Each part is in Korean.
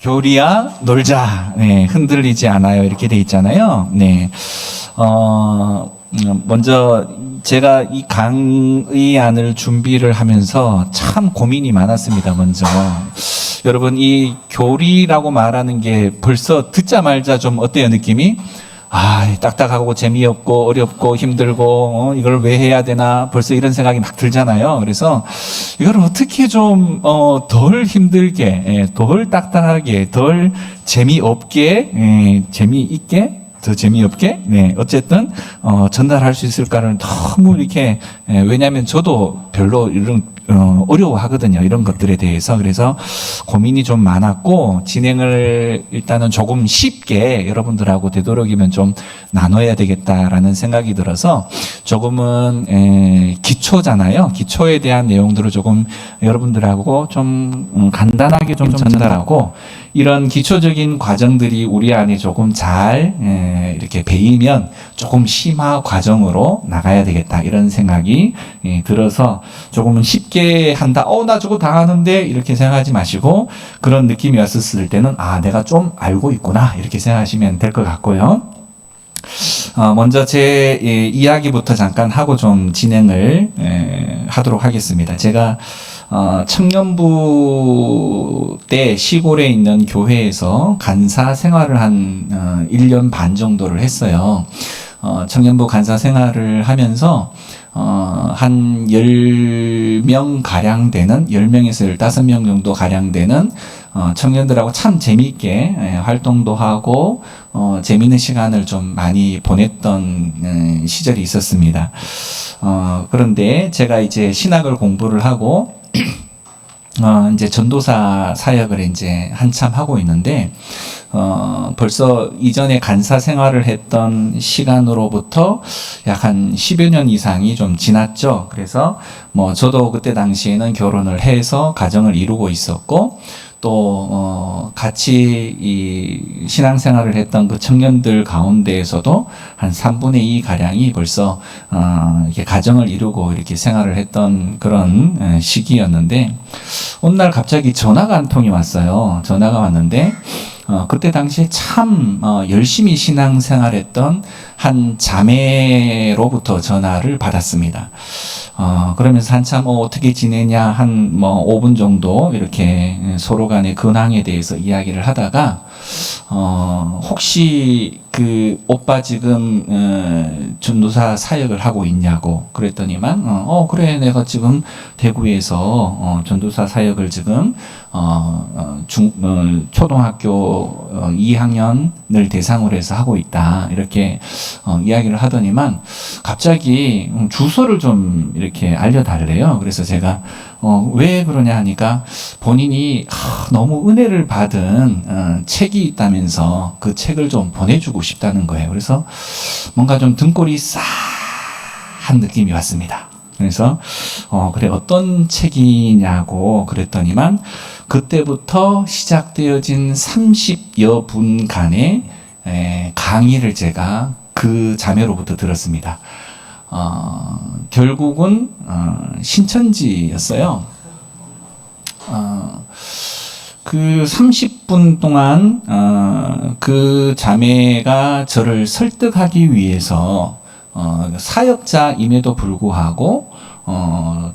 교리야 놀자. 네, 흔들리지 않아요. 이렇게 돼 있잖아요. 네. 먼저 제가 이 강의안을 준비를 하면서 참 고민이 많았습니다. 먼저 여러분, 이 교리라고 말하는 게 벌써 듣자마자 좀 어때요, 느낌이? 딱딱하고 재미없고 어렵고 힘들고 이걸 왜 해야 되나, 벌써 이런 생각이 막 들잖아요. 그래서 이걸 어떻게 좀 덜 힘들게, 덜 딱딱하게, 덜 재미없게, 재미있게, 더 재미없게, 어쨌든 전달할 수 있을까를 너무 이렇게, 왜냐하면 저도 별로 이런 어려워하거든요. 이런 것들에 대해서. 그래서 고민이 좀 많았고, 진행을 일단은 조금 쉽게 여러분들하고 되도록이면 좀 나눠야 되겠다라는 생각이 들어서, 조금은 기초잖아요. 기초에 대한 내용들을 조금 여러분들하고 좀 간단하게 좀 전달하고, 이런 기초적인 과정들이 우리 안에 조금 잘 이렇게 배이면 조금 심화 과정으로 나가야 되겠다, 이런 생각이 들어서 조금은 쉽게 한다. 나 저거 다 하는데, 이렇게 생각하지 마시고, 그런 느낌이 왔었을 때는 내가 좀 알고 있구나, 이렇게 생각하시면 될 것 같고요. 먼저 제 이야기부터 잠깐 하고 좀 진행을 하도록 하겠습니다. 제가 청년부 때 시골에 있는 교회에서 간사 생활을 한 1년 반 정도를 했어요. 청년부 간사 생활을 하면서 한 10명 가량 되는, 10명에서 15명 정도 가량 되는 청년들하고 참 재미있게 활동도 하고 재미있는 시간을 좀 많이 보냈던 시절이 있었습니다. 그런데 제가 이제 신학을 공부를 하고 이제 전도사 사역을 이제 한참 하고 있는데, 벌써 이전에 간사 생활을 했던 시간으로부터 약 한 10여 년 이상이 좀 지났죠. 그래서 저도 그때 당시에는 결혼을 해서 가정을 이루고 있었고, 또 같이 이 신앙생활을 했던 그 청년들 가운데에서도 한 3분의 2 가량이 벌써 이렇게 가정을 이루고 이렇게 생활을 했던 그런 시기였는데, 어느 날 갑자기 전화가 한 통이 왔어요. 전화가 왔는데, 그때 당시에 참 열심히 신앙생활했던 한 자매로부터 전화를 받았습니다. 그러면서 한참 어떻게 지내냐, 한 5분 정도 이렇게 서로 간의 근황에 대해서 이야기를 하다가, 혹시 그 오빠 지금 전도사 사역을 하고 있냐고 그랬더니만, 그래, 내가 지금 대구에서 전도사 사역을 지금 초등학교 2학년을 대상으로 해서 하고 있다, 이렇게 이야기를 하더니만, 갑자기 주소를 좀 이렇게 알려달래요. 그래서 제가 왜 그러냐 하니까, 본인이 너무 은혜를 받은 책이 있다면서 그 책을 좀 보내주고 싶다는 거예요. 그래서 뭔가 좀 등골이 싸한 느낌이 왔습니다. 그래서 그래, 어떤 책이냐고 그랬더니만, 그때부터 시작되어진 30여 분간의 강의를 제가 그 자매로부터 들었습니다. 결국은 신천지였어요. 그 30분 동안 그 자매가 저를 설득하기 위해서, 사역자임에도 불구하고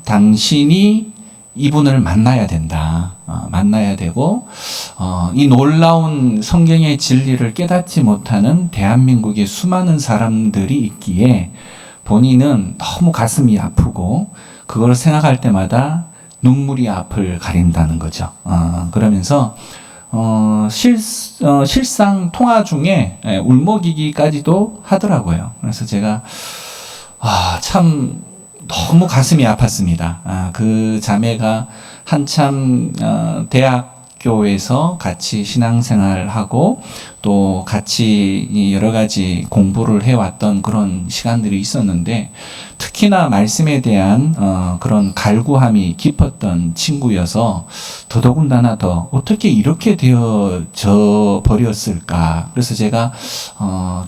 당신이 이분을 만나야 된다, 만나야 되고, 이 놀라운 성경의 진리를 깨닫지 못하는 대한민국의 수많은 사람들이 있기에 본인은 너무 가슴이 아프고 그걸 생각할 때마다 눈물이 앞을 가린다는 거죠. 그러면서 실상 통화 중에 울먹이기까지도 하더라고요. 그래서 제가 참 너무 가슴이 아팠습니다. 그 자매가 한참 대학교에서 같이 신앙생활하고, 또 같이 여러 가지 공부를 해왔던 그런 시간들이 있었는데, 특히나 말씀에 대한 그런 갈구함이 깊었던 친구여서 더더군다나 더 어떻게 이렇게 되어져 버렸을까. 그래서 제가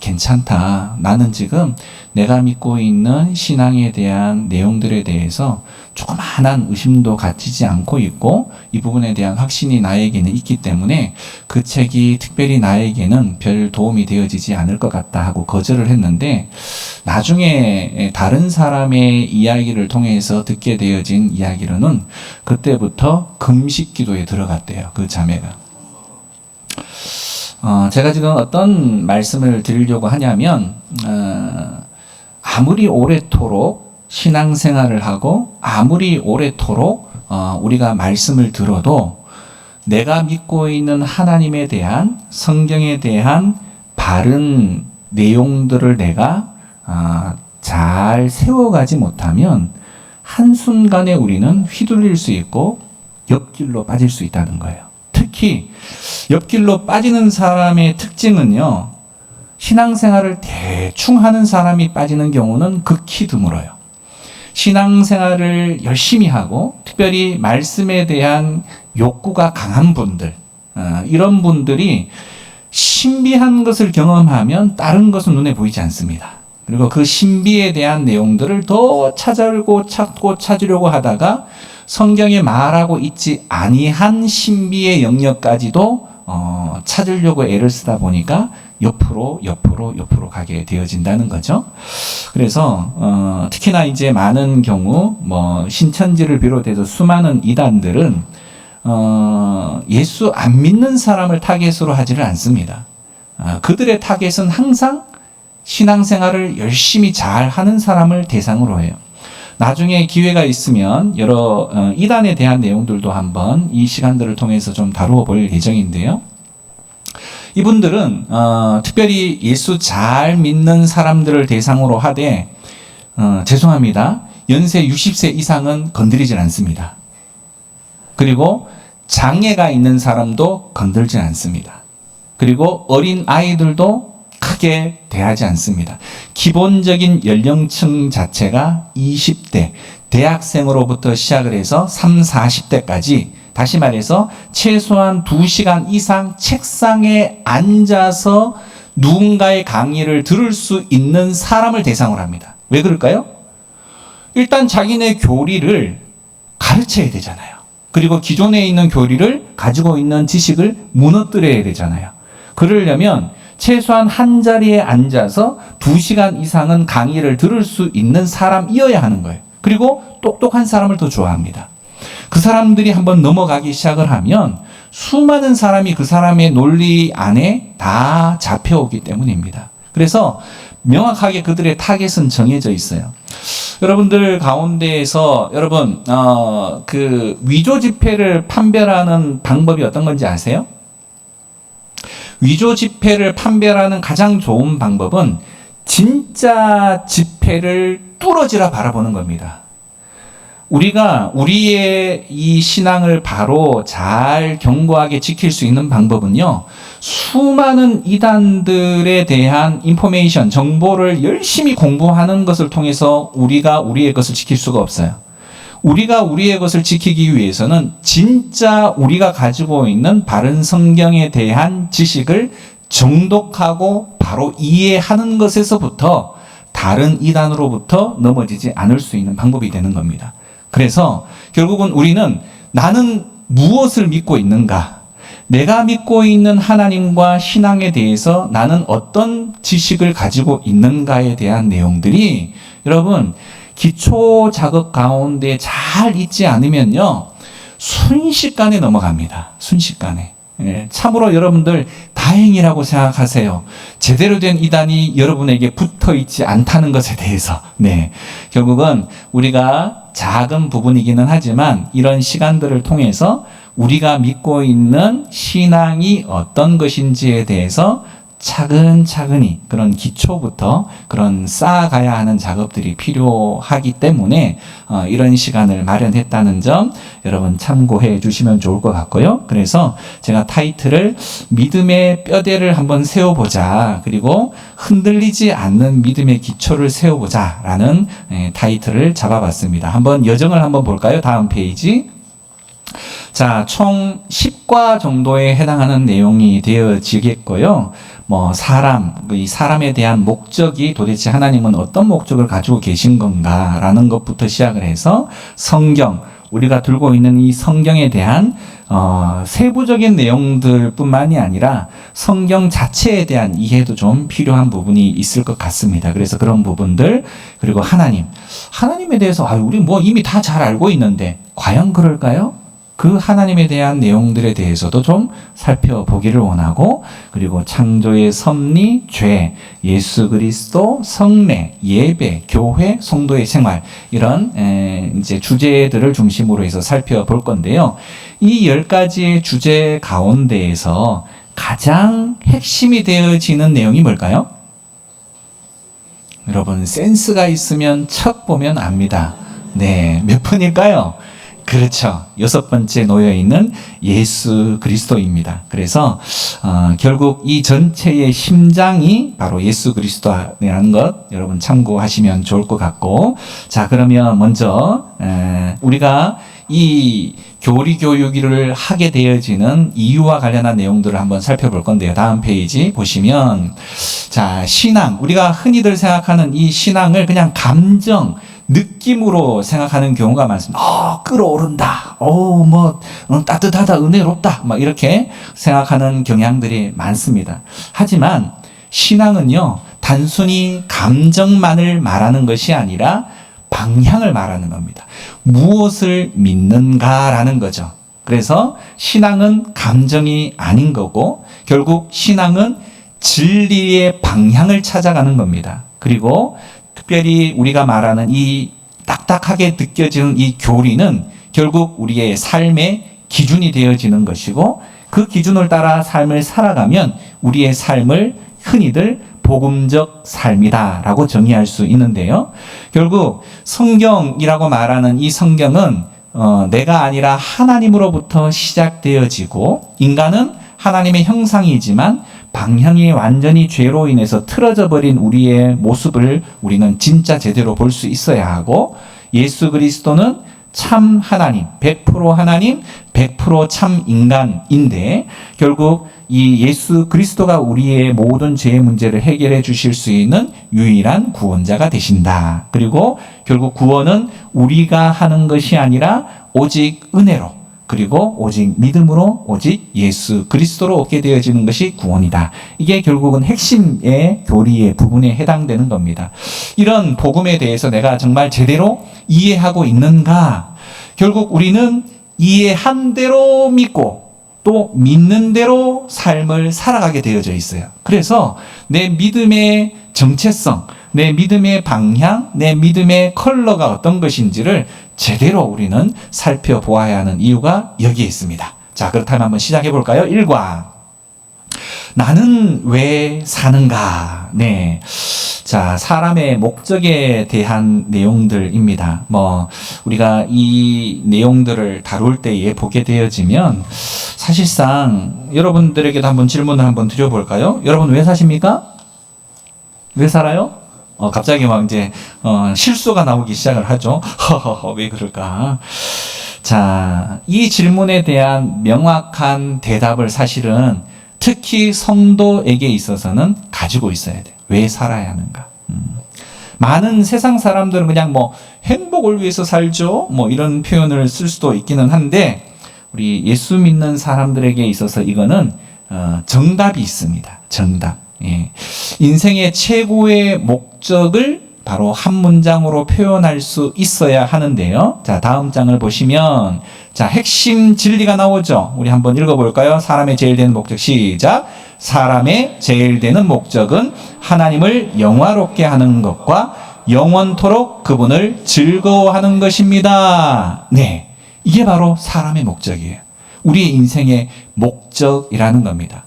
괜찮다. 나는 지금 내가 믿고 있는 신앙에 대한 내용들에 대해서 조그마한 의심도 가지지 않고 있고, 이 부분에 대한 확신이 나에게는 있기 때문에 그 책이 특별히 나에게는 별 도움이 되어지지 않을 것 같다 하고 거절을 했는데, 나중에 다른 사람의 이야기를 통해서 듣게 되어진 이야기로는 그때부터 금식 기도에 들어갔대요, 그 자매가. 제가 지금 어떤 말씀을 드리려고 하냐면, 아무리 오래도록 신앙생활을 하고 아무리 오래도록 우리가 말씀을 들어도 내가 믿고 있는 하나님에 대한, 성경에 대한 바른 내용들을 내가 잘 세워가지 못하면 한순간에 우리는 휘둘릴 수 있고 옆길로 빠질 수 있다는 거예요. 특히 옆길로 빠지는 사람의 특징은요, 신앙생활을 대충 하는 사람이 빠지는 경우는 극히 드물어요. 신앙생활을 열심히 하고 특별히 말씀에 대한 욕구가 강한 분들, 이런 분들이 신비한 것을 경험하면 다른 것은 눈에 보이지 않습니다. 그리고 그 신비에 대한 내용들을 더 찾으려고 찾으려고 하다가 성경에 말하고 있지 아니한 신비의 영역까지도 찾으려고 애를 쓰다 보니까 옆으로 가게 되어진다는 거죠. 그래서 특히나 이제 많은 경우 신천지를 비롯해서 수많은 이단들은 예수 안 믿는 사람을 타겟으로 하지를 않습니다. 그들의 타겟은 항상 신앙생활을 열심히 잘 하는 사람을 대상으로 해요. 나중에 기회가 있으면 여러 이단에 대한 내용들도 한번 이 시간들을 통해서 좀 다루어 볼 예정인데요. 이분들은 특별히 예수 잘 믿는 사람들을 대상으로 하되 죄송합니다. 연세 60세 이상은 건드리질 않습니다. 그리고 장애가 있는 사람도 건들지 않습니다. 그리고 어린 아이들도 크게 대하지 않습니다. 기본적인 연령층 자체가 20대, 대학생으로부터 시작을 해서 3, 40대까지, 다시 말해서 최소한 2시간 이상 책상에 앉아서 누군가의 강의를 들을 수 있는 사람을 대상으로 합니다. 왜 그럴까요? 일단 자기네 교리를 가르쳐야 되잖아요. 그리고 기존에 있는 교리를 가지고 있는 지식을 무너뜨려야 되잖아요. 그러려면 최소한 한 자리에 앉아서 2시간 이상은 강의를 들을 수 있는 사람이어야 하는 거예요. 그리고 똑똑한 사람을 더 좋아합니다. 그 사람들이 한번 넘어가기 시작을 하면 수많은 사람이 그 사람의 논리 안에 다 잡혀오기 때문입니다. 그래서 명확하게 그들의 타겟은 정해져 있어요. 여러분들 가운데에서 여러분 그 위조 지폐를 판별하는 방법이 어떤 건지 아세요? 위조 지폐를 판별하는 가장 좋은 방법은 진짜 지폐를 뚫어지라 바라보는 겁니다. 우리가 우리의 이 신앙을 바로 잘 견고하게 지킬 수 있는 방법은요, 수많은 이단들에 대한 인포메이션, 정보를 열심히 공부하는 것을 통해서 우리가 우리의 것을 지킬 수가 없어요. 우리가 우리의 것을 지키기 위해서는 진짜 우리가 가지고 있는 바른 성경에 대한 지식을 정독하고 바로 이해하는 것에서부터 다른 이단으로부터 넘어지지 않을 수 있는 방법이 되는 겁니다. 그래서 결국은 우리는 나는 무엇을 믿고 있는가? 내가 믿고 있는 하나님과 신앙에 대해서 나는 어떤 지식을 가지고 있는가에 대한 내용들이 여러분 기초 작업 가운데 잘 있지 않으면요 순식간에 넘어갑니다. 순식간에. 예, 참으로 여러분들 다행이라고 생각하세요. 제대로 된 이단이 여러분에게 붙어 있지 않다는 것에 대해서. 네, 결국은 우리가 작은 부분이기는 하지만 이런 시간들을 통해서 우리가 믿고 있는 신앙이 어떤 것인지에 대해서 차근차근히 그런 기초부터 그런 쌓아가야 하는 작업들이 필요하기 때문에 이런 시간을 마련했다는 점 여러분 참고해 주시면 좋을 것 같고요. 그래서 제가 타이틀을 믿음의 뼈대를 한번 세워보자, 그리고 흔들리지 않는 믿음의 기초를 세워보자 라는 타이틀을 잡아봤습니다. 한번 여정을 한번 볼까요? 다음 페이지. 자, 총 10과 정도에 해당하는 내용이 되어지겠고요. 이 사람에 대한 목적이 도대체 하나님은 어떤 목적을 가지고 계신 건가라는 것부터 시작을 해서 성경, 우리가 들고 있는 이 성경에 대한 세부적인 내용들뿐만이 아니라 성경 자체에 대한 이해도 좀 필요한 부분이 있을 것 같습니다. 그래서 그런 부분들, 그리고 하나님에 대해서 우리 이미 다 잘 알고 있는데 과연 그럴까요? 그 하나님에 대한 내용들에 대해서도 좀 살펴보기를 원하고, 그리고 창조의 섭리, 죄, 예수 그리스도, 성례, 예배, 교회, 성도의 생활, 이런 이제 주제들을 중심으로 해서 살펴볼 건데요. 이 10가지의 주제 가운데에서 가장 핵심이 되어지는 내용이 뭘까요? 여러분, 센스가 있으면 척 보면 압니다. 네, 몇 번일까요? 그렇죠. 6번째 놓여있는 예수 그리스도입니다. 그래서 결국 이 전체의 심장이 바로 예수 그리스도라는 것 여러분 참고하시면 좋을 것 같고, 자, 그러면 먼저 우리가 이 교리 교육을 하게 되어지는 이유와 관련한 내용들을 한번 살펴볼 건데요. 다음 페이지 보시면, 자, 신앙, 우리가 흔히들 생각하는 이 신앙을 그냥 감정, 느낌으로 생각하는 경우가 많습니다. 끌어오른다. 따뜻하다. 은혜롭다. 이렇게 생각하는 경향들이 많습니다. 하지만 신앙은요, 단순히 감정만을 말하는 것이 아니라 방향을 말하는 겁니다. 무엇을 믿는가라는 거죠. 그래서 신앙은 감정이 아닌 거고, 결국 신앙은 진리의 방향을 찾아가는 겁니다. 그리고 특별히 우리가 말하는 이 딱딱하게 느껴지는 이 교리는 결국 우리의 삶의 기준이 되어지는 것이고, 그 기준을 따라 삶을 살아가면 우리의 삶을 흔히들 복음적 삶이다라고 정의할 수 있는데요. 결국 성경이라고 말하는 이 성경은 내가 아니라 하나님으로부터 시작되어지고, 인간은 하나님의 형상이지만 방향이 완전히 죄로 인해서 틀어져 버린 우리의 모습을 우리는 진짜 제대로 볼 수 있어야 하고, 예수 그리스도는 참 하나님, 100% 하나님, 100% 참 인간인데, 결국 이 예수 그리스도가 우리의 모든 죄의 문제를 해결해 주실 수 있는 유일한 구원자가 되신다. 그리고 결국 구원은 우리가 하는 것이 아니라 오직 은혜로, 그리고 오직 믿음으로, 오직 예수 그리스도로 얻게 되어지는 것이 구원이다. 이게 결국은 핵심의 교리의 부분에 해당되는 겁니다. 이런 복음에 대해서 내가 정말 제대로 이해하고 있는가? 결국 우리는 이해한 대로 믿고 또 믿는 대로 삶을 살아가게 되어져 있어요. 그래서 내 믿음의 정체성, 내 믿음의 방향, 내 믿음의 컬러가 어떤 것인지를 제대로 우리는 살펴보아야 하는 이유가 여기에 있습니다. 자, 그렇다면 한번 시작해 볼까요? 1과 나는 왜 사는가? 네. 자, 사람의 목적에 대한 내용들입니다. 우리가 이 내용들을 다룰 때에 보게 되어지면 사실상 여러분들에게도 한번 질문을 한번 드려볼까요? 여러분 왜 사십니까? 왜 살아요? 갑자기 실수가 나오기 시작을 하죠. 왜 그럴까? 자, 이 질문에 대한 명확한 대답을 사실은 특히 성도에게 있어서는 가지고 있어야 돼요. 왜 살아야 하는가? 많은 세상 사람들은 그냥 행복을 위해서 살죠. 이런 표현을 쓸 수도 있기는 한데, 우리 예수 믿는 사람들에게 있어서 이거는 정답이 있습니다. 정답. 예. 인생의 최고의 목적을 바로 한 문장으로 표현할 수 있어야 하는데요. 자, 다음 장을 보시면, 자, 핵심 진리가 나오죠. 우리 한번 읽어볼까요? 사람의 제일 되는 목적, 시작. 사람의 제일 되는 목적은 하나님을 영화롭게 하는 것과 영원토록 그분을 즐거워하는 것입니다. 네, 이게 바로 사람의 목적이에요. 우리의 인생의 목적이라는 겁니다.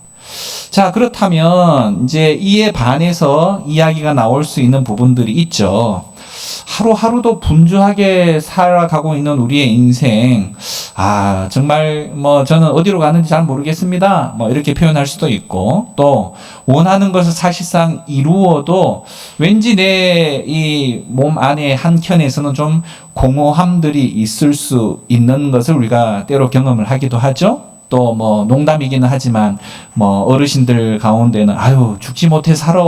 자, 그렇다면 이제 이에 반해서 이야기가 나올 수 있는 부분들이 있죠. 하루하루도 분주하게 살아가고 있는 우리의 인생, 정말 저는 어디로 가는지 잘 모르겠습니다. 이렇게 표현할 수도 있고, 또 원하는 것을 사실상 이루어도 왠지 내 이 몸 안에 한켠에서는 좀 공허함들이 있을 수 있는 것을 우리가 때로 경험을 하기도 하죠. 또 농담이기는 하지만 어르신들 가운데는 죽지 못해 살아,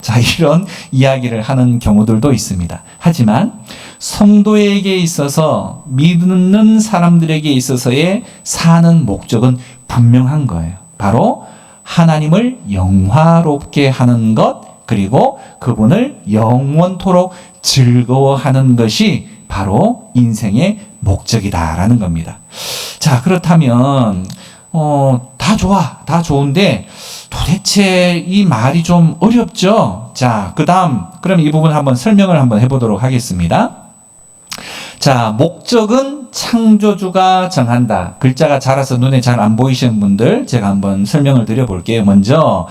자, 이런 이야기를 하는 경우들도 있습니다. 하지만 성도에게 있어서, 믿는 사람들에게 있어서의 사는 목적은 분명한 거예요. 바로 하나님을 영화롭게 하는 것, 그리고 그분을 영원토록 즐거워하는 것이 바로 인생의 목적이다라는 겁니다. 자, 그렇다면 다 좋아, 다 좋은데 도대체 이 말이 좀 어렵죠? 자, 그럼 이 부분 한번 설명을 한번 해보도록 하겠습니다. 자, 목적은 창조주가 정한다. 글자가 작아서 눈에 잘 안 보이시는 분들 제가 한번 설명을 드려볼게요. 먼저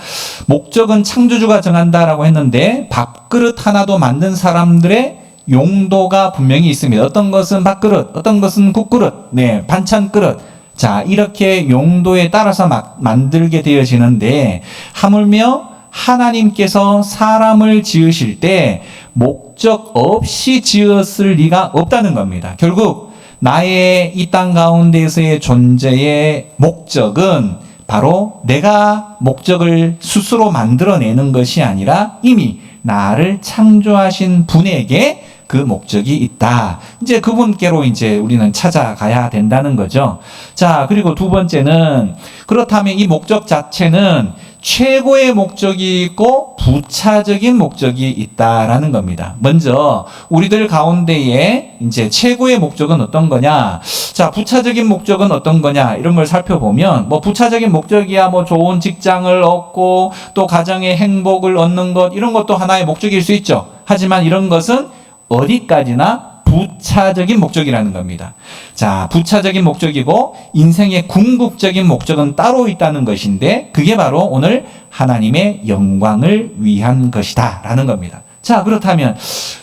목적은 창조주가 정한다라고 했는데, 밥그릇 하나도 만든 사람들의 용도가 분명히 있습니다. 어떤 것은 밥그릇, 어떤 것은 국그릇, 반찬 그릇. 자, 이렇게 용도에 따라서 만들게 되어지는데, 하물며 하나님께서 사람을 지으실 때 목적 없이 지었을 리가 없다는 겁니다. 결국 나의 이 땅 가운데에서의 존재의 목적은 바로 내가 목적을 스스로 만들어내는 것이 아니라 이미 나를 창조하신 분에게 그 목적이 있다. 이제 그분께로 이제 우리는 찾아가야 된다는 거죠. 자, 그리고 두 번째는, 그렇다면 이 목적 자체는 최고의 목적이 있고 부차적인 목적이 있다라는 겁니다. 먼저 우리들 가운데에 이제 최고의 목적은 어떤 거냐? 자, 부차적인 목적은 어떤 거냐? 이런 걸 살펴보면, 부차적인 목적이야 좋은 직장을 얻고 또 가정의 행복을 얻는 것, 이런 것도 하나의 목적일 수 있죠. 하지만 이런 것은 어디까지나 부차적인 목적이라는 겁니다. 자, 부차적인 목적이고 인생의 궁극적인 목적은 따로 있다는 것인데, 그게 바로 오늘 하나님의 영광을 위한 것이다 라는 겁니다. 자, 그렇다면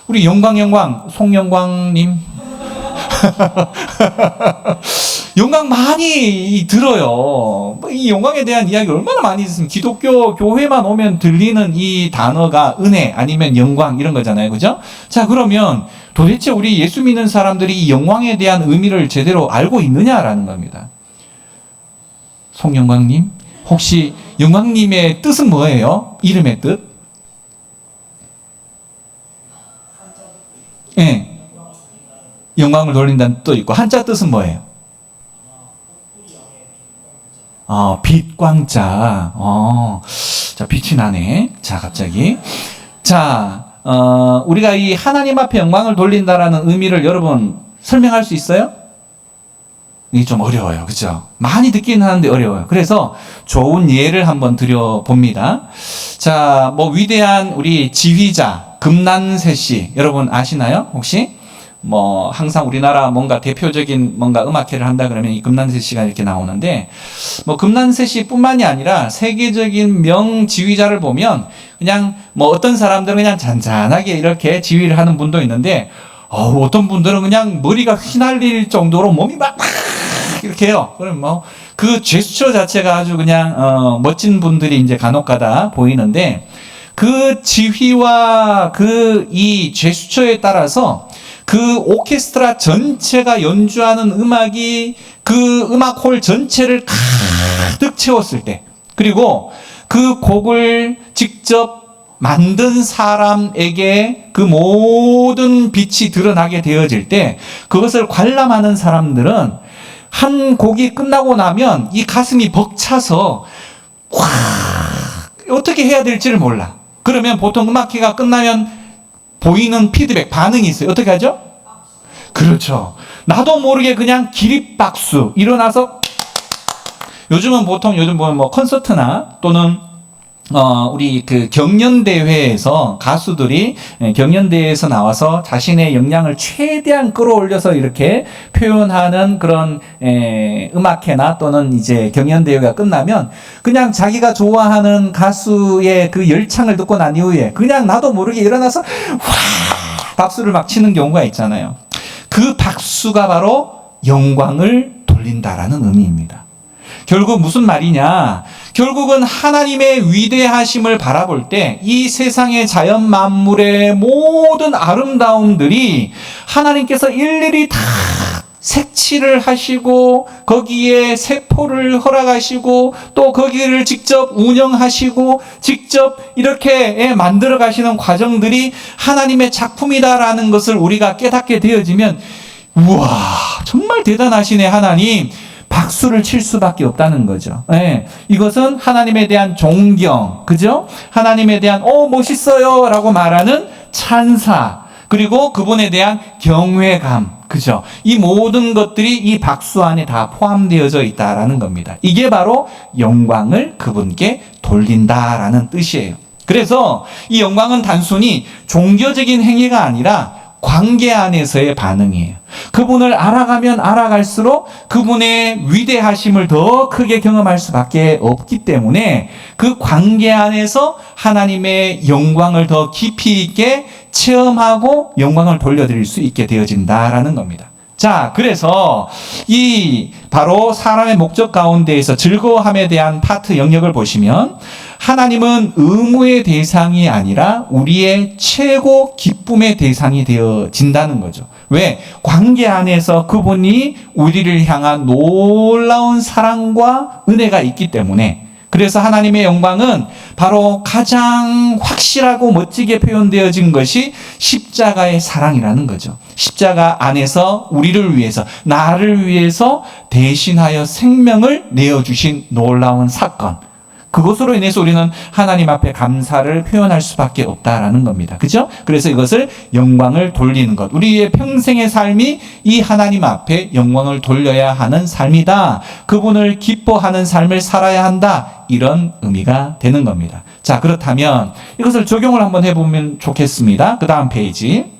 우리 영광 송영광님 영광 많이 들어요. 이 영광에 대한 이야기 얼마나 많이 있으면, 기독교 교회만 오면 들리는 이 단어가 은혜 아니면 영광 이런 거잖아요. 그죠? 자, 그러면 도대체 우리 예수 믿는 사람들이 이 영광에 대한 의미를 제대로 알고 있느냐라는 겁니다. 송영광님, 혹시 영광님의 뜻은 뭐예요? 이름의 뜻? 네. 영광을 돌린다는 뜻도 있고, 한자 뜻은 뭐예요? 빛, 광자. 자, 빛이 나네. 자, 갑자기. 자, 우리가 이 하나님 앞에 영광을 돌린다라는 의미를 여러분 설명할 수 있어요? 이게 좀 어려워요. 그죠? 많이 듣긴 하는데 어려워요. 그래서 좋은 예를 한번 드려봅니다. 자, 위대한 우리 지휘자, 금난세 씨. 여러분 아시나요? 혹시? 항상 우리나라 뭔가 대표적인 음악회를 한다 그러면 이 금난세 씨가 이렇게 나오는데, 금난세 씨 뿐만이 아니라 세계적인 명지휘자를 보면 그냥 어떤 사람들은 그냥 잔잔하게 이렇게 지휘를 하는 분도 있는데, 어떤 분들은 그냥 머리가 휘날릴 정도로 몸이 막 이렇게 해요. 그럼 그 제스처 자체가 아주 그냥 멋진 분들이 이제 간혹가다 보이는데, 그 지휘와 이 제스처에 따라서 그 오케스트라 전체가 연주하는 음악이 그 음악홀 전체를 가득 채웠을 때, 그리고 그 곡을 직접 만든 사람에게 그 모든 빛이 드러나게 되어질 때, 그것을 관람하는 사람들은 한 곡이 끝나고 나면 이 가슴이 벅차서 어떻게 해야 될지를 몰라. 그러면 보통 음악회가 끝나면 보이는 피드백, 반응이 있어요. 어떻게 하죠? 그렇죠. 나도 모르게 그냥 기립박수 일어나서, 요즘 보면 콘서트나 또는 우리 그 경연대회에서 가수들이 경연대회에서 나와서 자신의 역량을 최대한 끌어올려서 이렇게 표현하는 그런 음악회나 또는 이제 경연대회가 끝나면 그냥 자기가 좋아하는 가수의 그 열창을 듣고 난 이후에 그냥 나도 모르게 일어나서 와 박수를 막 치는 경우가 있잖아요. 그 박수가 바로 영광을 돌린다라는 의미입니다. 결국 무슨 말이냐? 결국은 하나님의 위대하심을 바라볼 때 이 세상의 자연 만물의 모든 아름다움들이 하나님께서 일일이 다 색칠을 하시고 거기에 세포를 허락하시고 또 거기를 직접 운영하시고 직접 이렇게 만들어 가시는 과정들이 하나님의 작품이다라는 것을 우리가 깨닫게 되어지면 우와 정말 대단하시네 하나님 박수를 칠 수밖에 없다는 거죠. 네, 이것은 하나님에 대한 존경, 그죠? 하나님에 대한 멋있어요 라고 말하는 찬사, 그리고 그분에 대한 경외감, 그죠? 이 모든 것들이 이 박수 안에 다 포함되어져 있다라는 겁니다. 이게 바로 영광을 그분께 돌린다라는 뜻이에요. 그래서 이 영광은 단순히 종교적인 행위가 아니라 관계 안에서의 반응이에요. 그분을 알아가면 알아갈수록 그분의 위대하심을 더 크게 경험할 수밖에 없기 때문에 그 관계 안에서 하나님의 영광을 더 깊이 있게 체험하고 영광을 돌려드릴 수 있게 되어진다라는 겁니다. 자, 그래서 이 바로 사람의 목적 가운데에서 즐거움에 대한 파트 영역을 보시면 하나님은 의무의 대상이 아니라 우리의 최고 기쁨의 대상이 되어진다는 거죠. 왜? 관계 안에서 그분이 우리를 향한 놀라운 사랑과 은혜가 있기 때문에 그래서 하나님의 영광은 바로 가장 확실하고 멋지게 표현되어진 것이 십자가의 사랑이라는 거죠. 십자가 안에서 우리를 위해서, 나를 위해서 대신하여 생명을 내어주신 놀라운 사건. 그것으로 인해서 우리는 하나님 앞에 감사를 표현할 수밖에 없다라는 겁니다. 그죠? 그래서 이것을 영광을 돌리는 것. 우리의 평생의 삶이 이 하나님 앞에 영광을 돌려야 하는 삶이다. 그분을 기뻐하는 삶을 살아야 한다. 이런 의미가 되는 겁니다. 자, 그렇다면 이것을 적용을 한번 해보면 좋겠습니다. 그 다음 페이지.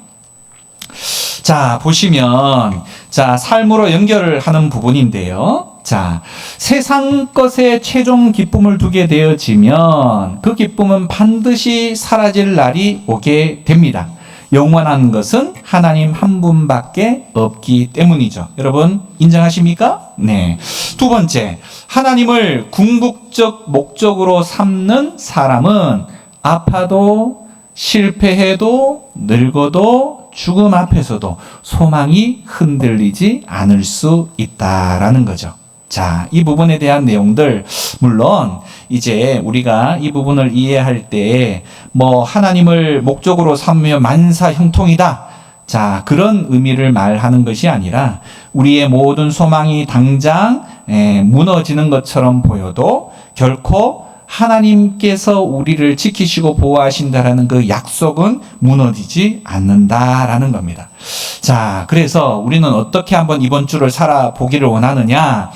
자, 보시면, 자, 삶으로 연결을 하는 부분인데요. 자, 세상 것에 최종 기쁨을 두게 되어지면 그 기쁨은 반드시 사라질 날이 오게 됩니다. 영원한 것은 하나님 한 분밖에 없기 때문이죠. 여러분 인정하십니까? 네. 두 번째, 하나님을 궁극적 목적으로 삼는 사람은 아파도 실패해도 늙어도 죽음 앞에서도 소망이 흔들리지 않을 수 있다라는 거죠. 자, 이 부분에 대한 내용들, 물론 이제 우리가 이 부분을 이해할 때 하나님을 목적으로 삼으면 만사 형통이다. 자, 그런 의미를 말하는 것이 아니라 우리의 모든 소망이 당장 무너지는 것처럼 보여도 결코 하나님께서 우리를 지키시고 보호하신다라는 그 약속은 무너지지 않는다라는 겁니다. 자, 그래서 우리는 어떻게 한번 이번 주를 살아보기를 원하느냐?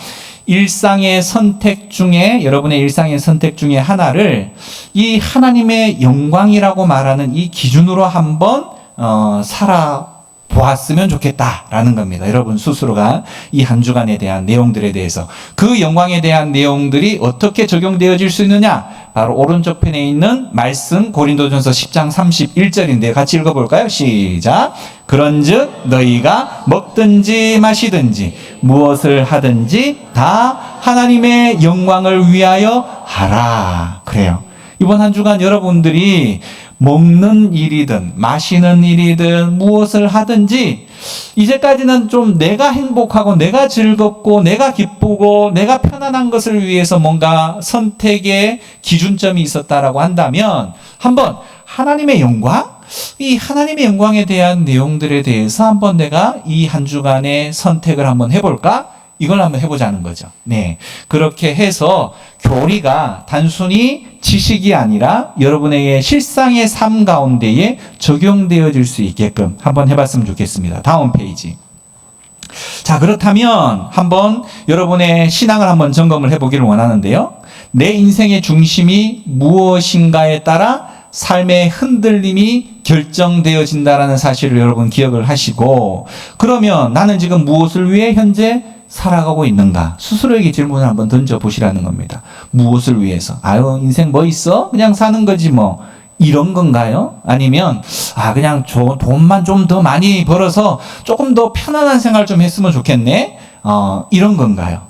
일상의 선택 중에, 여러분의 일상의 선택 중에 하나를 이 하나님의 영광이라고 말하는 이 기준으로 한번 살아보았으면 좋겠다라는 겁니다. 여러분 스스로가 이 한 주간에 대한 내용들에 대해서 그 영광에 대한 내용들이 어떻게 적용되어질 수 있느냐? 바로 오른쪽 편에 있는 말씀 고린도전서 10장 31절인데 같이 읽어볼까요? 시작. 그런즉 너희가 먹든지 마시든지 무엇을 하든지 다 하나님의 영광을 위하여 하라. 그래요. 이번 한 주간 여러분들이 먹는 일이든 마시는 일이든 무엇을 하든지 이제까지는 좀 내가 행복하고 내가 즐겁고 내가 기쁘고 내가 편안한 것을 위해서 뭔가 선택의 기준점이 있었다라고 한다면 한번 하나님의 영광? 이 하나님의 영광에 대한 내용들에 대해서 한번 내가 이 한 주간의 선택을 한번 해볼까? 이걸 한번 해보자는 거죠. 네. 그렇게 해서 교리가 단순히 지식이 아니라 여러분에게 실상의 삶 가운데에 적용되어질 수 있게끔 한번 해봤으면 좋겠습니다. 다음 페이지. 자, 그렇다면 한번 여러분의 신앙을 한번 점검을 해보기를 원하는데요. 내 인생의 중심이 무엇인가에 따라 삶의 흔들림이 결정되어진다는 사실을 여러분 기억을 하시고, 그러면 나는 지금 무엇을 위해 현재 살아가고 있는가? 스스로에게 질문을 한번 던져보시라는 겁니다. 무엇을 위해서? 아유, 인생 뭐 있어? 그냥 사는 거지 뭐. 이런 건가요? 아니면 그냥 돈만 좀 더 많이 벌어서 조금 더 편안한 생활 좀 했으면 좋겠네? 이런 건가요?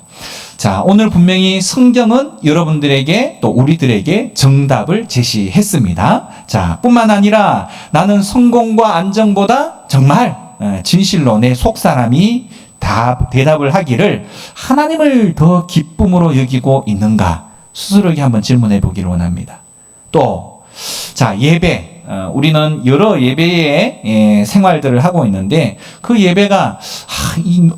자, 오늘 분명히 성경은 여러분들에게 또 우리들에게 정답을 제시했습니다. 자, 뿐만 아니라 나는 성공과 안정보다 정말 진실로 내 속사람이 대답을 하기를 하나님을 더 기쁨으로 여기고 있는가? 스스로에게 한번 질문해 보기를 원합니다. 또, 자, 예배. 우리는 여러 예배의 생활들을 하고 있는데, 그 예배가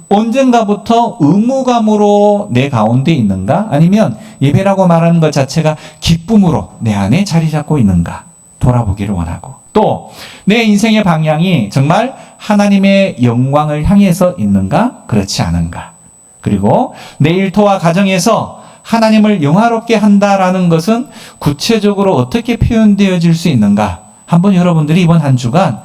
언젠가부터 의무감으로 내 가운데 있는가? 아니면 예배라고 말하는 것 자체가 기쁨으로 내 안에 자리 잡고 있는가? 돌아보기를 원하고, 또 내 인생의 방향이 정말 하나님의 영광을 향해서 있는가? 그렇지 않은가? 그리고 내 일터와 가정에서 하나님을 영화롭게 한다라는 것은 구체적으로 어떻게 표현되어질 수 있는가? 한번 여러분들이 이번 한 주간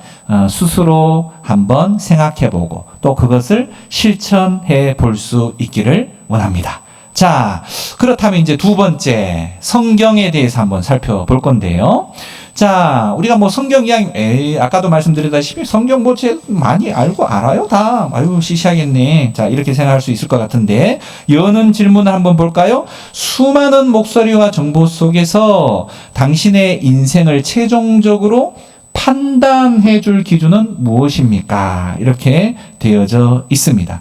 스스로 한번 생각해보고 또 그것을 실천해 볼 수 있기를 원합니다. 자, 그렇다면 이제 두 번째, 성경에 대해서 한번 살펴볼 건데요. 자, 우리가 뭐 성경 이야기, 아까도 말씀드렸다시피 성경 뭐 많이 알아요, 다. 아유, 시시하겠네. 자, 이렇게 생각할 수 있을 것 같은데, 여는 질문을 한번 볼까요? 수많은 목소리와 정보 속에서 당신의 인생을 최종적으로 판단해 줄 기준은 무엇입니까? 이렇게 되어져 있습니다.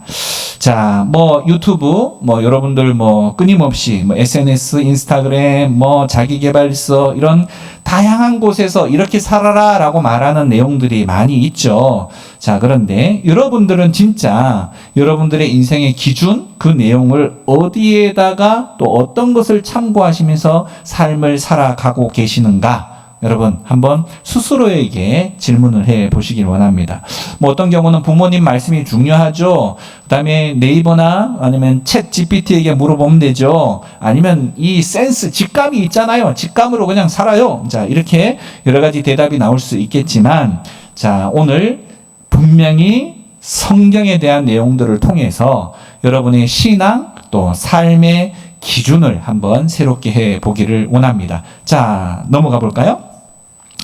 자, 뭐 유튜브, 뭐 여러분들 뭐 끊임없이 뭐 SNS, 인스타그램, 뭐 자기계발서 이런 다양한 곳에서 이렇게 살아라라고 말하는 내용들이 많이 있죠. 자, 그런데 여러분들은 진짜 여러분들의 인생의 기준, 그 내용을 어디에다가 또 어떤 것을 참고하시면서 삶을 살아가고 계시는가? 여러분 한번 스스로에게 질문을 해 보시길 원합니다. 뭐 어떤 경우는 부모님 말씀이 중요하죠. 그다음에 네이버나 아니면 챗 GPT에게 물어보면 되죠. 아니면 이 센스, 직감이 있잖아요. 직감으로 그냥 살아요. 자, 이렇게 여러 가지 대답이 나올 수 있겠지만, 자, 오늘 분명히 성경에 대한 내용들을 통해서 여러분의 신앙 또 삶의 기준을 한번 새롭게 해 보기를 원합니다. 자, 넘어가 볼까요?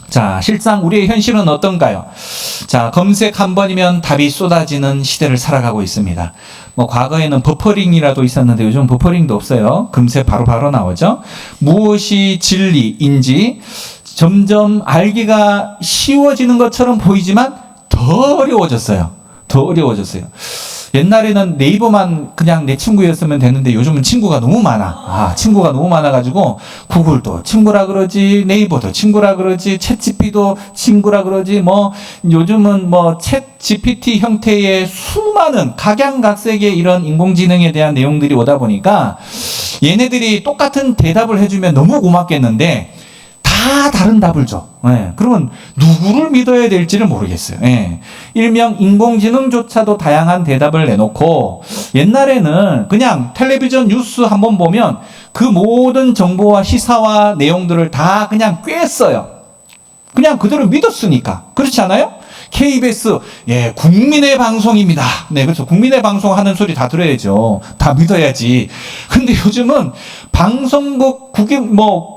자, 실상 우리의 현실은 어떤가요? 자, 검색 한 번이면 답이 쏟아지는 시대를 살아가고 있습니다. 뭐 과거에는 버퍼링이라도 있었는데 요즘 버퍼링도 없어요. 금세 바로바로 나오죠. 무엇이 진리인지 점점 알기가 쉬워지는 것처럼 보이지만 더 어려워졌어요. 더 어려워졌어요. 옛날에는 네이버만 그냥 내 친구였으면 되는데 요즘은 친구가 너무 많아. 친구가 너무 많아가지고 구글도 친구라 그러지, 네이버도 친구라 그러지, 챗GPT도 친구라 그러지, 뭐 요즘은 뭐 챗GPT 형태의 수많은 각양각색의 이런 인공지능에 대한 내용들이 오다 보니까 얘네들이 똑같은 대답을 해주면 너무 고맙겠는데 다 다른 답을 줘. 그러면 누구를 믿어야 될지를 모르겠어요. 일명 인공지능조차도 다양한 대답을 내놓고, 옛날에는 그냥 텔레비전 뉴스 한번 보면 그 모든 정보와 시사와 내용들을 다 그냥 꿰었어요. 그냥 그대로 믿었으니까. 그렇지 않아요? KBS, 국민의 방송입니다. 네, 그렇죠. 국민의 방송 하는 소리 다 들어야죠. 다 믿어야지. 근데 요즘은 방송국,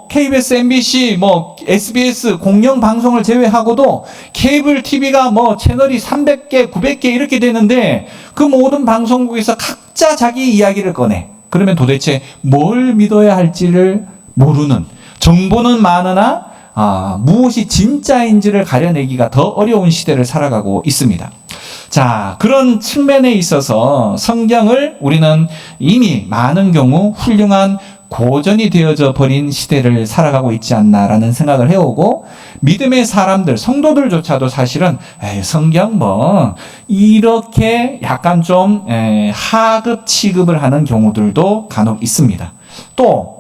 KBS, MBC, SBS 공영 방송을 제외하고도 케이블 TV가 채널이 300개, 900개 이렇게 되는데 그 모든 방송국에서 각자 자기 이야기를 꺼내. 그러면 도대체 뭘 믿어야 할지를 모르는, 정보는 많으나 무엇이 진짜인지를 가려내기가 더 어려운 시대를 살아가고 있습니다. 자, 그런 측면에 있어서 성경을 우리는 이미 많은 경우 훌륭한 고전이 되어져 버린 시대를 살아가고 있지 않나라는 생각을 해오고, 믿음의 사람들, 성도들조차도 사실은 성경 이렇게 약간 좀 하급 취급을 하는 경우들도 간혹 있습니다. 또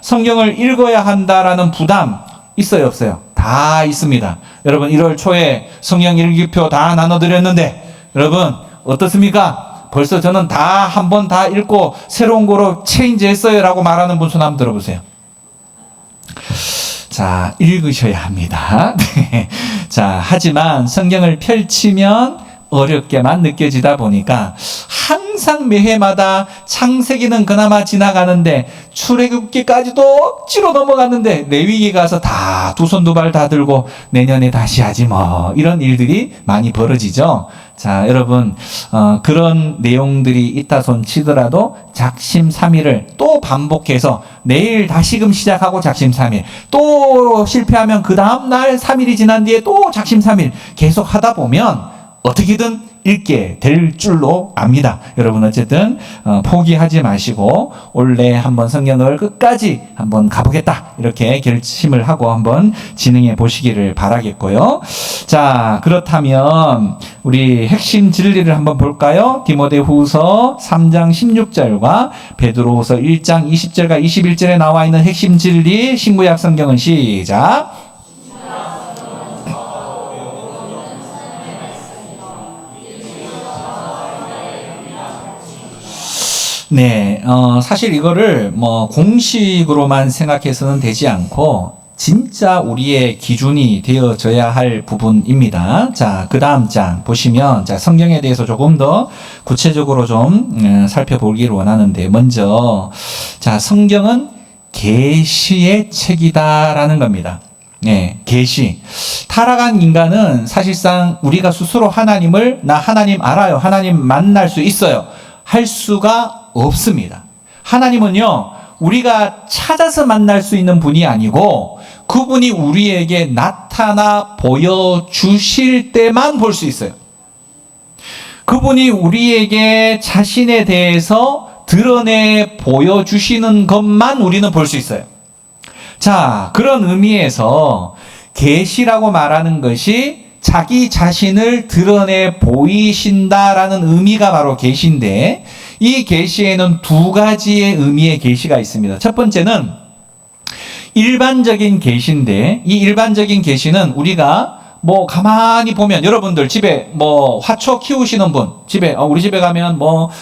성경을 읽어야 한다라는 부담 있어요, 없어요? 다 있습니다. 여러분 1월 초에 성경 일기표 다 나눠드렸는데 여러분 어떻습니까? 벌써 저는 다 한 번 다 읽고 새로운 거로 체인지했어요 라고 말하는 분 손 한번 들어보세요. 자, 읽으셔야 합니다. 네. 자, 하지만 성경을 펼치면 어렵게만 느껴지다 보니까 항상 매해마다 창세기는 그나마 지나가는데 출애굽기까지도 억지로 넘어갔는데 레위기 가서 다 두 손 두 발 다 들고 내년에 다시 하지 뭐 이런 일들이 많이 벌어지죠. 자, 여러분 그런 내용들이 있다 손 치더라도 작심삼일을 또 반복해서 내일 다시금 시작하고 작심삼일 또 실패하면 그 다음날 3일이 지난 뒤에 또 작심삼일 계속 하다 보면 어떻게든 읽게 될 줄로 압니다. 여러분 어쨌든 포기하지 마시고 올해 한번 성경을 끝까지 한번 가보겠다 이렇게 결심을 하고 한번 진행해 보시기를 바라겠고요. 자, 그렇다면 우리 핵심 진리를 한번 볼까요? 디모데후서 3장 16절과 베드로후서 1장 20절과 21절에 나와 있는 핵심 진리 신구약 성경은 시작. 네, 사실 이거를 뭐 공식으로만 생각해서는 되지 않고 진짜 우리의 기준이 되어져야 할 부분입니다. 자, 그 다음 장 보시면 자, 성경에 대해서 조금 더 구체적으로 좀 살펴보기를 원하는데 먼저 자, 성경은 계시의 책이다라는 겁니다. 네, 계시. 타락한 인간은 사실상 우리가 스스로 하나님을 나 하나님 알아요. 하나님 만날 수 있어요. 할 수가 없습니다. 하나님은요, 우리가 찾아서 만날 수 있는 분이 아니고 그분이 우리에게 나타나 보여주실 때만 볼 수 있어요. 그분이 우리에게 자신에 대해서 드러내 보여주시는 것만 우리는 볼 수 있어요. 자, 그런 의미에서 계시라고 말하는 것이 자기 자신을 드러내 보이신다라는 의미가 바로 계시인데 이 계시에는 두 가지의 의미의 계시가 있습니다. 첫 번째는 일반적인 계시인데 이 일반적인 계시는 우리가 뭐 가만히 보면 여러분들 집에 뭐 화초 키우시는 분 집에 우리 집에 가면 뭐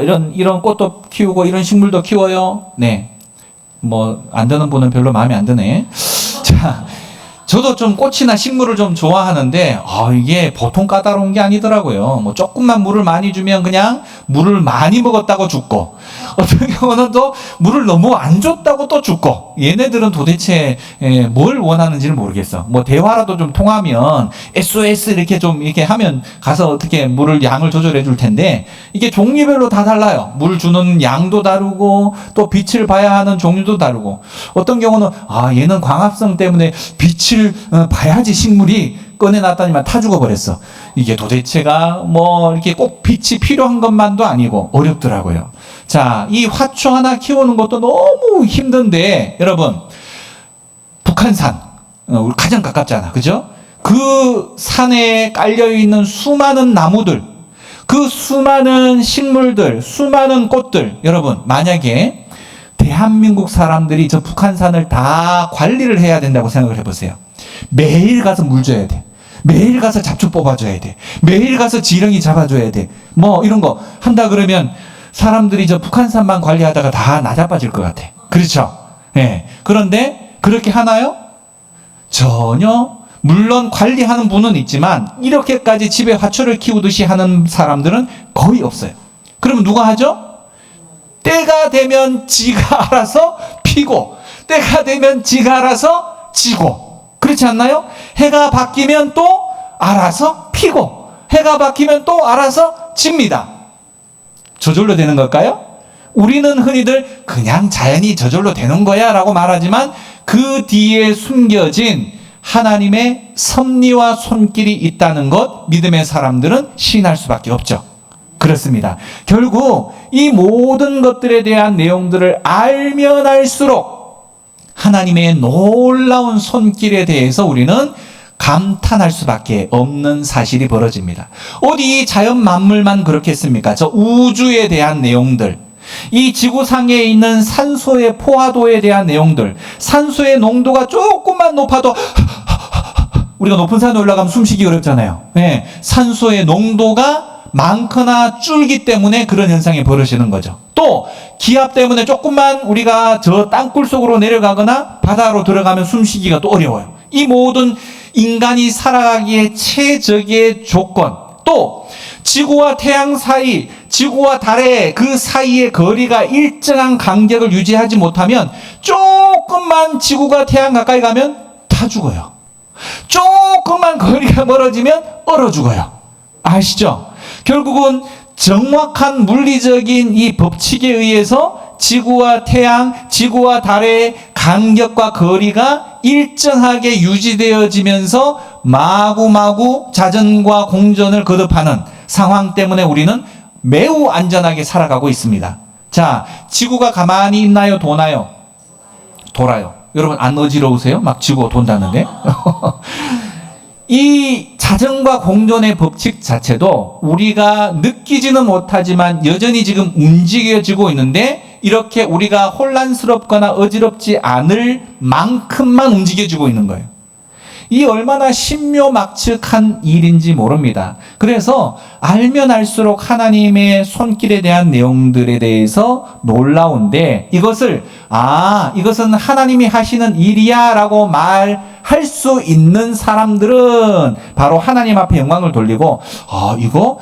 이런 꽃도 키우고 이런 식물도 키워요. 네. 뭐 안 드는 분은 별로 마음에 안 드네. 자, 저도 좀 꽃이나 식물을 좀 좋아하는데 이게 보통 까다로운 게 아니더라고요. 뭐 조금만 물을 많이 주면 그냥 물을 많이 먹었다고 죽고 어떤 경우는 또 물을 너무 안 줬다고 또 죽고 얘네들은 도대체 뭘 원하는지를 모르겠어. 뭐 대화라도 좀 통하면 SOS 이렇게 좀 이렇게 하면 가서 어떻게 물을 양을 조절해 줄 텐데 이게 종류별로 다 달라요. 물 주는 양도 다르고 또 빛을 봐야 하는 종류도 다르고 어떤 경우는 얘는 광합성 때문에 빛을 봐야지 식물이 꺼내놨더니만 타 죽어버렸어. 이게 도대체가 뭐 이렇게 꼭 빛이 필요한 것만도 아니고 어렵더라고요. 자, 이 화초 하나 키우는 것도 너무 힘든데 여러분 북한산 우리 가장 가깝잖아, 그죠? 그 산에 깔려있는 수많은 나무들 그 수많은 식물들 수많은 꽃들 여러분 만약에 대한민국 사람들이 저 북한산을 다 관리를 해야 된다고 생각을 해보세요. 매일 가서 물 줘야 돼. 매일 가서 잡초 뽑아줘야 돼. 매일 가서 지렁이 잡아줘야 돼. 뭐 이런 거 한다 그러면 사람들이 저 북한산만 관리하다가 다 나자빠질 것 같아. 그렇죠? 네. 그런데 그렇게 하나요? 전혀. 물론 관리하는 분은 있지만 이렇게까지 집에 화초를 키우듯이 하는 사람들은 거의 없어요. 그러면 누가 하죠? 때가 되면 지가 알아서 피고 때가 되면 지가 알아서 지고 그렇지 않나요? 해가 바뀌면 또 알아서 피고 해가 바뀌면 또 알아서 집니다. 저절로 되는 걸까요? 우리는 흔히들 그냥 자연이 저절로 되는 거야 라고 말하지만 그 뒤에 숨겨진 하나님의 섭리와 손길이 있다는 것 믿음의 사람들은 시인할 수밖에 없죠. 그렇습니다. 결국 이 모든 것들에 대한 내용들을 알면 알수록 하나님의 놀라운 손길에 대해서 우리는 감탄할 수밖에 없는 사실이 벌어집니다. 어디 자연 만물만 그렇겠습니까? 저 우주에 대한 내용들, 이 지구상에 있는 산소의 포화도에 대한 내용들, 산소의 농도가 조금만 높아도 우리가 높은 산에 올라가면 숨쉬기 어렵잖아요. 네, 산소의 농도가 많거나 줄기 때문에 그런 현상이 벌어지는 거죠. 또 기압 때문에 조금만 우리가 저 땅굴 속으로 내려가거나 바다로 들어가면 숨쉬기가 또 어려워요. 이 모든 인간이 살아가기에 최적의 조건, 또 지구와 태양 사이, 지구와 달의 그 사이의 거리가 일정한 간격을 유지하지 못하면 조금만 지구가 태양 가까이 가면 다 죽어요. 조금만 거리가 멀어지면 얼어 죽어요. 아시죠? 결국은 정확한 물리적인 이 법칙에 의해서 지구와 태양, 지구와 달의 간격과 거리가 일정하게 유지되어지면서 마구마구 자전과 공전을 거듭하는 상황 때문에 우리는 매우 안전하게 살아가고 있습니다. 자, 지구가 가만히 있나요? 도나요? 돌아요. 여러분 안 어지러우세요? 막 지구가 돈다는데? 이 자전과 공전의 법칙 자체도 우리가 느끼지는 못하지만 여전히 지금 움직여지고 있는데, 이렇게 우리가 혼란스럽거나 어지럽지 않을 만큼만 움직여지고 있는 거예요. 이 얼마나 신묘막측한 일인지 모릅니다. 그래서 알면 알수록 하나님의 손길에 대한 내용들에 대해서 놀라운데, 이것은 하나님이 하시는 일이야 라고 말할 수 있는 사람들은 바로 하나님 앞에 영광을 돌리고, 이거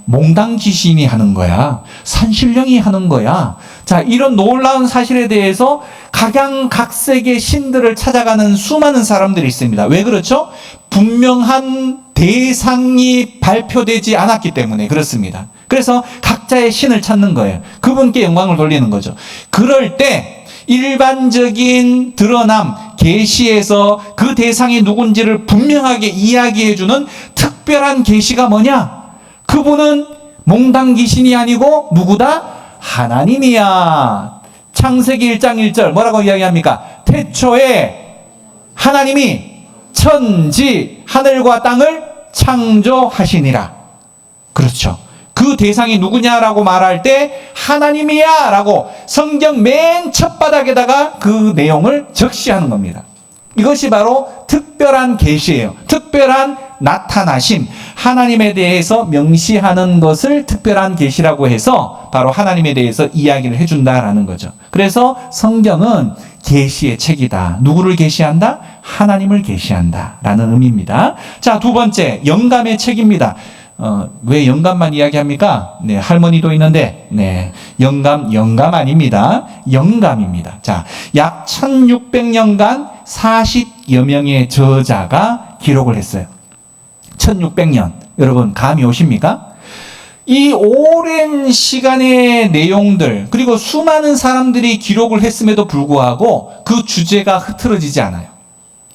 몽당 귀신이 하는 거야, 산신령이 하는 거야. 자, 이런 놀라운 사실에 대해서 각양각색의 신들을 찾아가는 수많은 사람들이 있습니다. 왜 그렇죠? 분명한 대상이 발표되지 않았기 때문에 그렇습니다. 그래서 각자의 신을 찾는 거예요. 그분께 영광을 돌리는 거죠. 그럴 때 일반적인 드러남, 계시에서 그 대상이 누군지를 분명하게 이야기해주는 특별한 계시가 뭐냐? 그분은 몽당 귀신이 아니고 누구다? 하나님이야. 창세기 1장 1절 뭐라고 이야기합니까? 태초에 하나님이 천지 하늘과 땅을 창조하시니라. 그렇죠. 그 대상이 누구냐라고 말할 때 하나님이야 라고 성경 맨 첫 바닥에다가 그 내용을 적시하는 겁니다. 이것이 바로 특별한 계시예요. 특별한 나타나심, 하나님에 대해서 명시하는 것을 특별한 계시라고 해서 바로 하나님에 대해서 이야기를 해준다라는 거죠. 그래서 성경은 계시의 책이다. 누구를 계시한다? 하나님을 계시한다라는 의미입니다. 자, 두 번째, 영감의 책입니다. 왜 영감만 이야기합니까? 네, 할머니도 있는데, 네, 영감 아닙니다. 영감입니다. 자, 약 1600년간 40여 명의 저자가 기록을 했어요. 1600년. 여러분, 감이 오십니까? 이 오랜 시간의 내용들, 그리고 수많은 사람들이 기록을 했음에도 불구하고 그 주제가 흐트러지지 않아요.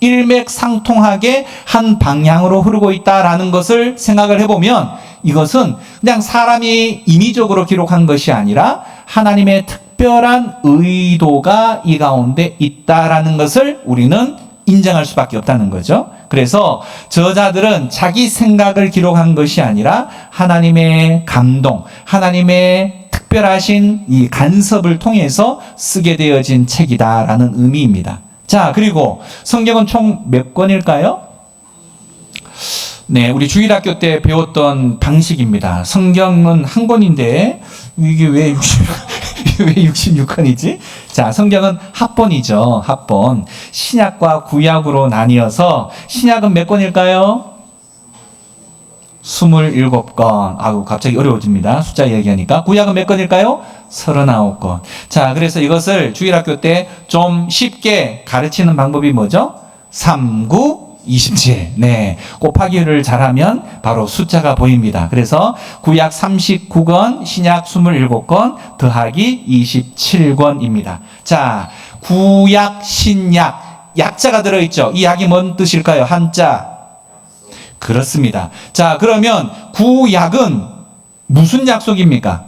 일맥상통하게 한 방향으로 흐르고 있다라는 것을 생각을 해보면, 이것은 그냥 사람이 인위적으로 기록한 것이 아니라 하나님의 특별한 의도가 이 가운데 있다라는 것을 우리는 인정할 수밖에 없다는 거죠. 그래서 저자들은 자기 생각을 기록한 것이 아니라 하나님의 감동, 하나님의 특별하신 이 간섭을 통해서 쓰게 되어진 책이다라는 의미입니다. 자, 그리고 성경은 총 몇 권일까요? 네, 우리 주일학교 때 배웠던 방식입니다. 성경은 한 권인데 이게 왜 66권이지? 자, 성경은 합본이죠. 합본. 신약과 구약으로 나뉘어서 신약은 몇 권일까요? 27권. 아우, 갑자기 어려워집니다. 숫자 얘기하니까. 구약은 몇 권일까요? 39권. 자, 그래서 이것을 주일학교 때 좀 쉽게 가르치는 방법이 뭐죠? 3, 9, 27. 네. 곱하기를 잘하면 바로 숫자가 보입니다. 그래서 구약 39권, 신약 27권, 더하기 27권입니다. 자, 구약, 신약. 약자가 들어있죠. 이 약이 뭔 뜻일까요? 한자. 그렇습니다. 자, 그러면 구약은 무슨 약속입니까?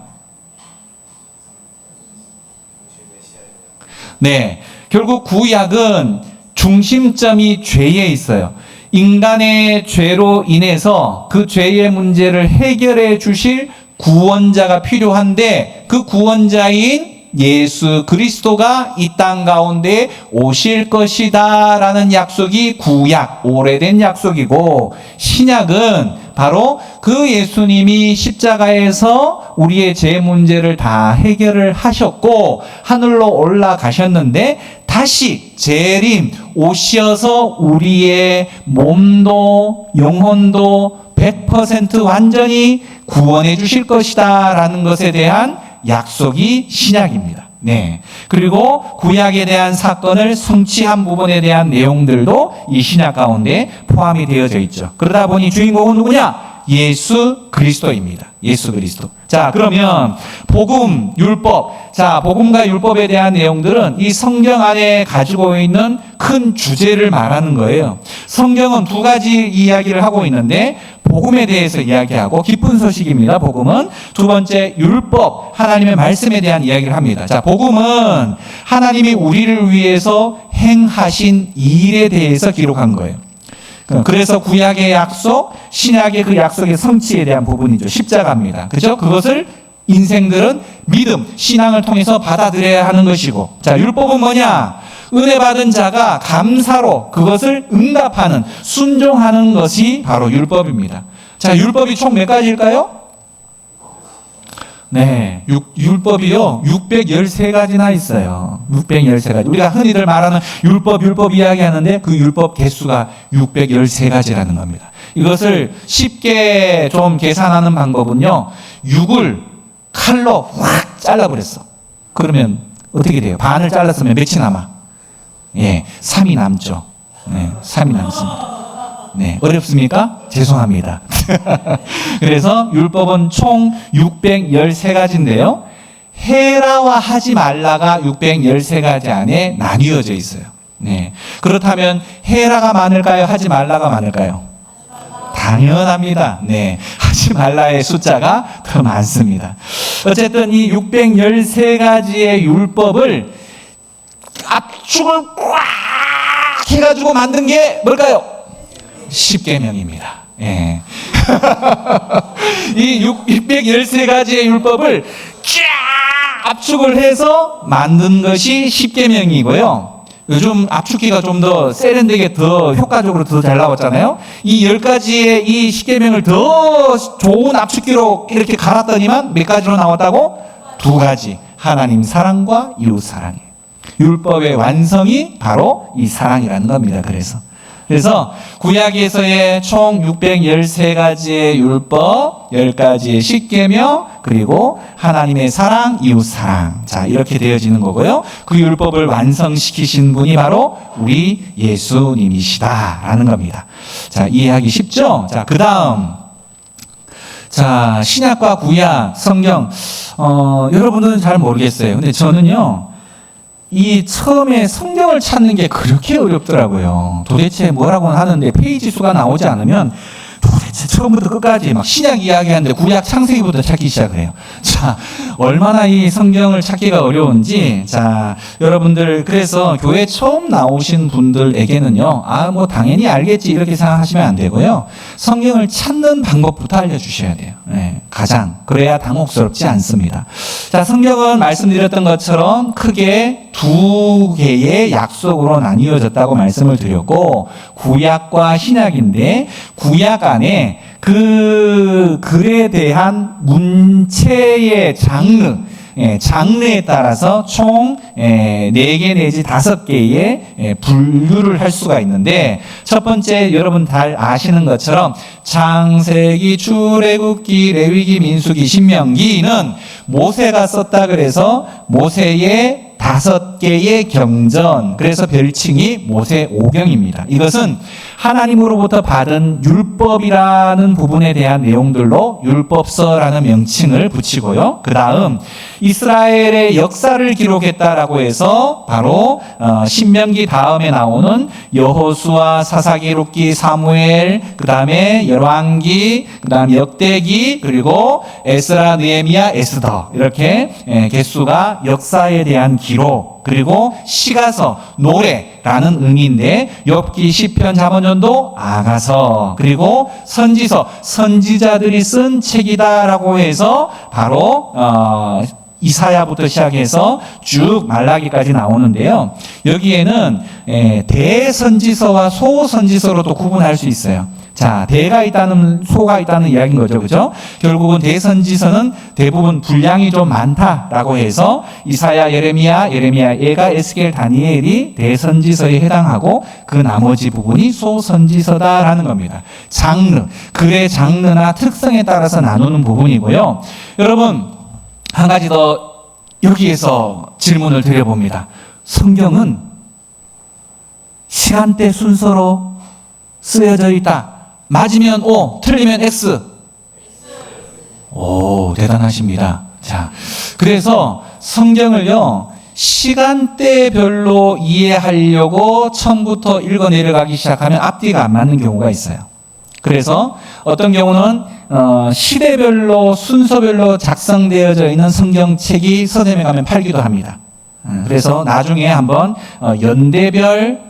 네. 결국 구약은 중심점이 죄에 있어요. 인간의 죄로 인해서 그 죄의 문제를 해결해 주실 구원자가 필요한데, 그 구원자인 예수 그리스도가 이 땅 가운데 오실 것이다 라는 약속이 구약, 오래된 약속이고, 신약은 바로 그 예수님이 십자가에서 우리의 죄 문제를 다 해결을 하셨고 하늘로 올라가셨는데 다시 재림 오셔서 우리의 몸도 영혼도 100% 완전히 구원해 주실 것이다 라는 것에 대한 약속이 신약입니다. 네. 그리고 구약에 대한 사건을 성취한 부분에 대한 내용들도 이 신약 가운데 포함이 되어져 있죠. 그러다 보니 주인공은 누구냐? 예수 그리스도입니다. 예수 그리스도. 자, 그러면 복음, 율법. 자, 복음과 율법에 대한 내용들은 이 성경 안에 가지고 있는 큰 주제를 말하는 거예요. 성경은 두 가지 이야기를 하고 있는데 복음에 대해서 이야기하고 기쁜 소식입니다. 복음은 두 번째 율법, 하나님의 말씀에 대한 이야기를 합니다. 자, 복음은 하나님이 우리를 위해서 행하신 일에 대해서 기록한 거예요. 그래서 구약의 약속, 신약의 그 약속의 성취에 대한 부분이죠. 십자가입니다. 그죠? 그것을 인생들은 믿음, 신앙을 통해서 받아들여야 하는 것이고. 자, 율법은 뭐냐? 은혜 받은 자가 감사로 그것을 응답하는, 순종하는 것이 바로 율법입니다. 자, 율법이 총 몇 가지일까요? 네, 율법이요 613가지나 있어요. 613가지. 우리가 흔히들 말하는 율법 이야기하는데 그 율법 개수가 613가지라는 겁니다. 이것을 쉽게 좀 계산하는 방법은요, 6을 칼로 확 잘라버렸어. 그러면 어떻게 돼요? 반을 잘랐으면 몇이 남아? 예, 3이 남죠. 네, 3이 남습니다. 네, 어렵습니까? 죄송합니다. 그래서 율법은 총 613가지인데요. 해라와 하지 말라가 613가지 안에 나뉘어져 있어요. 네. 그렇다면 해라가 많을까요? 하지 말라가 많을까요? 당연합니다. 네. 하지 말라의 숫자가 더 많습니다. 어쨌든 이 613가지의 율법을 압축을 꽉 해가지고 만든 게 뭘까요? 십계명입니다. 예. 이 613가지의 율법을 쫙 압축을 해서 만든 것이 십계명이고요. 요즘 압축기가 좀 더 세련되게 더 효과적으로 더 잘 나왔잖아요. 이 10가지의 이 십계명을 더 좋은 압축기로 이렇게 갈았더니만 몇 가지로 나왔다고? 2가지. 하나님 사랑과 이웃 사랑이에요. 율법의 완성이 바로 이 사랑이라는 겁니다. 그래서 구약에서의 총 613가지의 율법, 10가지의 십계명, 그리고 하나님의 사랑, 이웃 사랑. 자, 이렇게 되어지는 거고요. 그 율법을 완성시키신 분이 바로 우리 예수님이시다라는 겁니다. 자, 이해하기 쉽죠? 자, 그다음. 자, 신약과 구약, 성경. 여러분들은 잘 모르겠어요. 근데 저는요, 이 처음에 성경을 찾는 게 그렇게 어렵더라고요. 도대체 뭐라고 하는데 페이지 수가 나오지 않으면 도대체 처음부터 끝까지 막 신약 이야기하는데 구약 창세기부터 찾기 시작해요. 자, 얼마나 이 성경을 찾기가 어려운지. 자, 여러분들 그래서 교회 처음 나오신 분들에게는요, 뭐 당연히 알겠지 이렇게 생각하시면 안 되고요. 성경을 찾는 방법부터 알려주셔야 돼요. 네, 가장. 그래야 당혹스럽지 않습니다. 자, 성경은 말씀드렸던 것처럼 크게 2개의 약속으로 나뉘어졌다고 말씀을 드렸고, 구약과 신약인데, 구약 안에 그 글에 대한 문체의 장르에 따라서 총 4개 내지 5개의 분류를 할 수가 있는데, 첫 번째 여러분 잘 아시는 것처럼 창세기, 출애굽기, 레위기, 민수기, 신명기는 모세가 썼다 그래서 모세의 5개의 경전, 그래서 별칭이 모세오경입니다. 이것은 하나님으로부터 받은 율법이라는 부분에 대한 내용들로 율법서라는 명칭을 붙이고요. 그 다음 이스라엘의 역사를 기록했다라고 해서 바로 신명기 다음에 나오는 여호수아, 사사기록기, 사무엘, 그 다음에 열왕기, 그 다음 역대기, 그리고 에스라, 느헤미야, 에스더, 이렇게 개수가 역사에 대한 기록, 그리고 시가서, 노래라는 의미인데, 욥기, 시편, 잠언전도, 아가서, 그리고 선지서, 선지자들이 쓴 책이다라고 해서 바로 이사야부터 시작해서 쭉 말라기까지 나오는데요. 여기에는 대선지서와 소선지서로도 구분할 수 있어요. 자, 대가 있다는, 소가 있다는 이야기인 거죠. 그죠? 결국은 대선지서는 대부분 분량이 좀 많다라고 해서 이사야, 예레미야, 예가, 에스겔, 다니엘이 대선지서에 해당하고 그 나머지 부분이 소선지서다라는 겁니다. 장르, 글의 장르나 특성에 따라서 나누는 부분이고요. 여러분, 한 가지 더 여기에서 질문을 드려봅니다. 성경은 시간대 순서로 쓰여져 있다. 맞으면 O, 틀리면 X. 오, 대단하십니다. 자, 그래서 성경을요, 시간대별로 이해하려고 처음부터 읽어 내려가기 시작하면 앞뒤가 안 맞는 경우가 있어요. 그래서 어떤 경우는 시대별로 순서별로 작성되어져 있는 성경책이 서점에 가면 팔기도 합니다. 그래서 나중에 한번 연대별,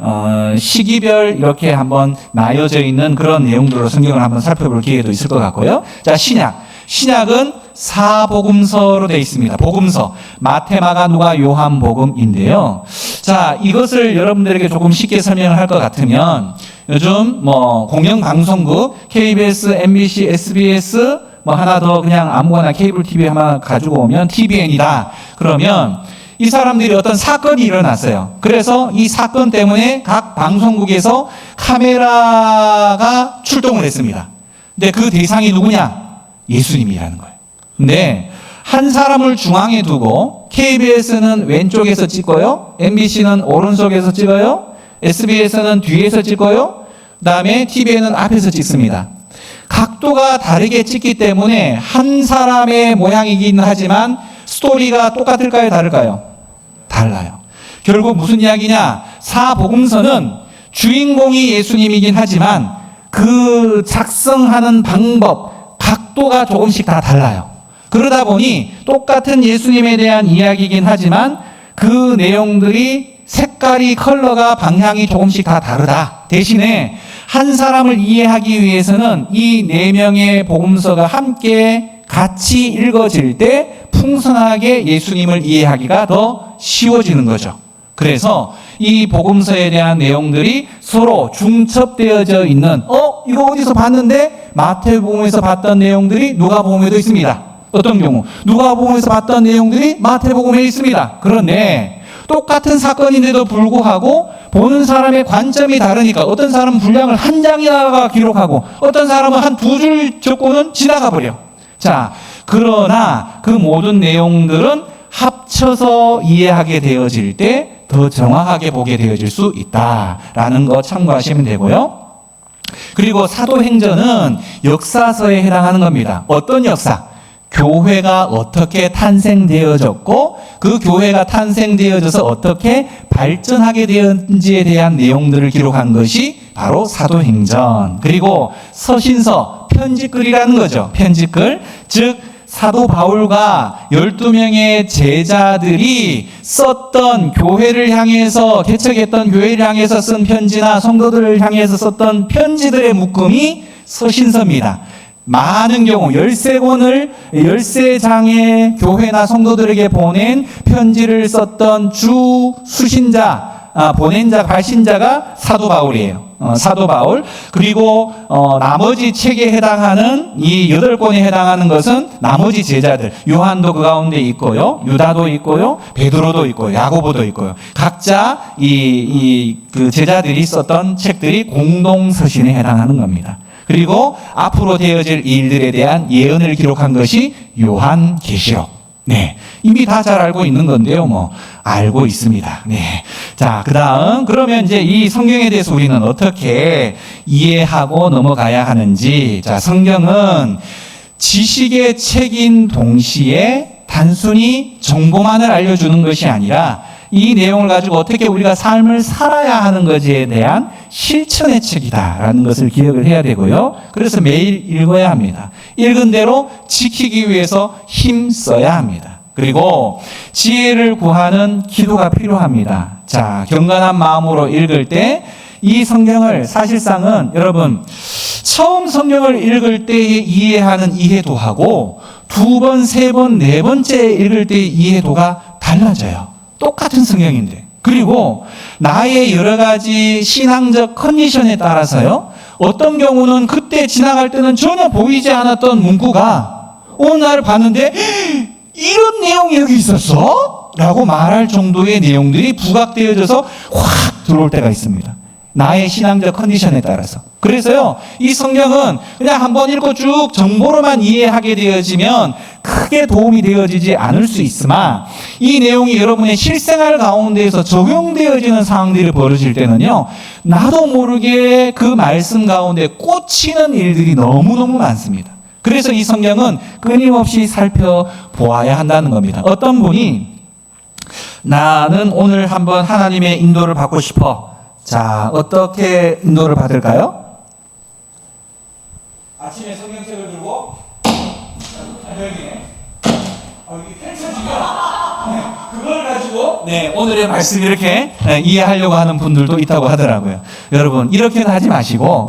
시기별 이렇게 한번 나뉘어져 있는 그런 내용들로 성경을 한번 살펴볼 기회도 있을 것 같고요. 자, 신약은 사복음서로 되어 있습니다. 복음서, 마태, 마가, 누가, 요한 복음인데요. 자, 이것을 여러분들에게 조금 쉽게 설명을 할 것 같으면 요즘 공영방송국 KBS, MBC, SBS 하나 더 그냥 아무거나 케이블 TV 하나 가지고 오면 TVN이다. 그러면 이 사람들이 어떤 사건이 일어났어요. 그래서 이 사건 때문에 각 방송국에서 카메라가 출동을 했습니다. 근데 그 대상이 누구냐? 예수님이라는 거예요. 근데 한 사람을 중앙에 두고 KBS는 왼쪽에서 찍어요. MBC는 오른쪽에서 찍어요. SBS는 뒤에서 찍어요. 그 다음에 TVN은 앞에서 찍습니다. 각도가 다르게 찍기 때문에 한 사람의 모양이긴 하지만 스토리가 똑같을까요? 다를까요? 달라요. 결국 무슨 이야기냐? 사복음서는 주인공이 예수님이긴 하지만 그 작성하는 방법, 각도가 조금씩 다 달라요. 그러다 보니 똑같은 예수님에 대한 이야기이긴 하지만 그 내용들이 색깔이, 컬러가, 방향이 조금씩 다 다르다. 대신에 한 사람을 이해하기 위해서는 이 4명의 복음서가 함께 같이 읽어질 때 풍성하게 예수님을 이해하기가 더 쉬워지는 거죠. 그래서 이 복음서에 대한 내용들이 서로 중첩되어져 있는, 이거 어디서 봤는데? 마태복음에서 봤던 내용들이 누가복음에도 있습니다. 어떤 경우? 누가복음에서 봤던 내용들이 마태복음에 있습니다. 그런데 똑같은 사건인데도 불구하고 보는 사람의 관점이 다르니까 어떤 사람은 분량을 한 장이다가 기록하고 어떤 사람은 한 2줄 적고는 지나가 버려. 자, 그러나 그 모든 내용들은 합쳐서 이해하게 되어질 때 더 정확하게 보게 되어질 수 있다라는 거 참고하시면 되고요. 그리고 사도행전은 역사서에 해당하는 겁니다. 어떤 역사? 교회가 어떻게 탄생되어졌고 그 교회가 탄생되어져서 어떻게 발전하게 되었는지에 대한 내용들을 기록한 것이 바로 사도행전. 그리고 서신서, 편지글이라는 거죠. 편지글. 즉 사도 바울과 12명의 제자들이 썼던 교회를 향해서, 개척했던 교회를 향해서 쓴 편지나 성도들을 향해서 썼던 편지들의 묶음이 서신서입니다. 많은 경우 13권을 13장의 교회나 성도들에게 보낸 편지를 썼던 주 수신자, 보낸 자, 발신자가 사도 바울이에요. 사도 바울. 그리고 나머지 책에 해당하는 이 8권에 해당하는 것은 나머지 제자들, 요한도 그 가운데 있고요, 유다도 있고요, 베드로도 있고요, 야고보도 있고요. 각자 그 제자들이 썼던 책들이 공동 서신에 해당하는 겁니다. 그리고 앞으로 되어질 일들에 대한 예언을 기록한 것이 요한계시록. 네. 이미 다 잘 알고 있는 건데요. 알고 있습니다. 네. 자, 그 다음, 그러면 이제 이 성경에 대해서 우리는 어떻게 이해하고 넘어가야 하는지. 자, 성경은 지식의 책인 동시에 단순히 정보만을 알려주는 것이 아니라 이 내용을 가지고 어떻게 우리가 삶을 살아야 하는 것에 대한 실천의 책이다라는 것을 기억을 해야 되고요. 그래서 매일 읽어야 합니다. 읽은 대로 지키기 위해서 힘써야 합니다. 그리고 지혜를 구하는 기도가 필요합니다. 자, 경건한 마음으로 읽을 때 이 성경을 사실상은 여러분 처음 성경을 읽을 때 이해하는 이해도하고 2번, 3번, 4번째 읽을 때의 이해도가 달라져요. 똑같은 성경인데. 그리고 나의 여러 가지 신앙적 컨디션에 따라서요, 어떤 경우는 그때 지나갈 때는 전혀 보이지 않았던 문구가 어느 날 봤는데 이런 내용이 여기 있었어? 라고 말할 정도의 내용들이 부각되어져서 확 들어올 때가 있습니다. 나의 신앙적 컨디션에 따라서. 그래서요, 이 성경은 그냥 한번 읽고 쭉 정보로만 이해하게 되어지면 크게 도움이 되어지지 않을 수 있으나, 이 내용이 여러분의 실생활 가운데에서 적용되어지는 상황들이 벌어질 때는요, 나도 모르게 그 말씀 가운데 꽂히는 일들이 너무너무 많습니다. 그래서 이 성경은 끊임없이 살펴보아야 한다는 겁니다. 어떤 분이 나는 오늘 한번 하나님의 인도를 받고 싶어. 자, 어떻게 인도를 받을까요? 아침에 성경책을 들고 여기네. 이게 펼쳐지면 그걸 가지고 오늘의 말씀 이렇게 이해하려고 하는 분들도 있다고 하더라고요. 여러분, 이렇게는 하지 마시고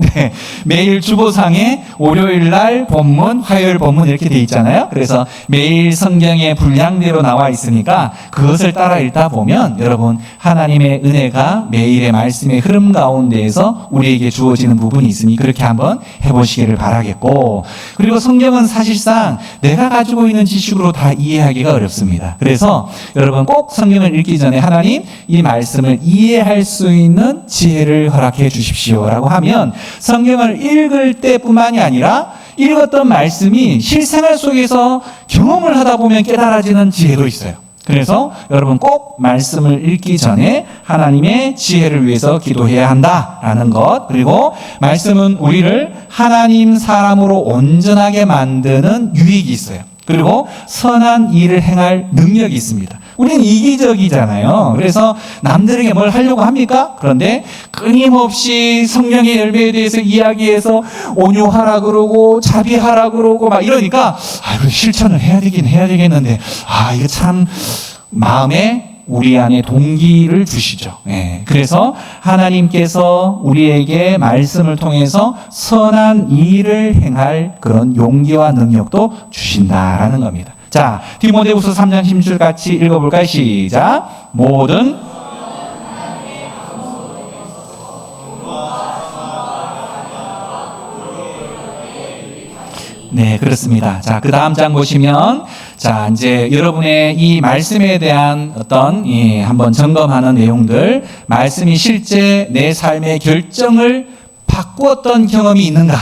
매일 주보상에 월요일 날 본문, 화요일 본문 이렇게 돼 있잖아요. 그래서 매일 성경의 분량대로 나와 있으니까 그것을 따라 읽다 보면 여러분, 하나님의 은혜가 매일의 말씀의 흐름 가운데에서 우리에게 주어지는 부분이 있으니 그렇게 한번 해보시기를 바라겠고, 그리고 성경은 사실상 내가 가지고 있는 지식으로 다 이해하기가 어렵습니다. 그래서 여러분, 꼭 성경을 읽기 전에 하나님, 이 말씀을 이해할 수 있는 지혜를 허락해 주십시오라고 하면 성경을 읽을 때뿐만이 아니라 읽었던 말씀이 실생활 속에서 경험을 하다 보면 깨달아지는 지혜도 있어요. 그래서 여러분, 꼭 말씀을 읽기 전에 하나님의 지혜를 위해서 기도해야 한다라는 것, 그리고 말씀은 우리를 하나님 사람으로 온전하게 만드는 유익이 있어요. 그리고 선한 일을 행할 능력이 있습니다. 우리는 이기적이잖아요. 그래서 남들에게 뭘 하려고 합니까? 그런데 끊임없이 성령의 열매에 대해서 이야기해서 온유하라 그러고 자비하라 그러고 막 이러니까 실천을 해야 되긴 해야 되겠는데 이거 참 마음에 우리 안에 동기를 주시죠. 그래서 하나님께서 우리에게 말씀을 통해서 선한 일을 행할 그런 용기와 능력도 주신다라는 겁니다. 자, 디모데후서 3장 10절 같이 읽어볼까요? 시작. 모든 네, 그렇습니다. 자, 그 다음 장 보시면, 자, 이제 여러분의 이 말씀에 대한 어떤, 한번 점검하는 내용들, 말씀이 실제 내 삶의 결정을 바꾸었던 경험이 있는가?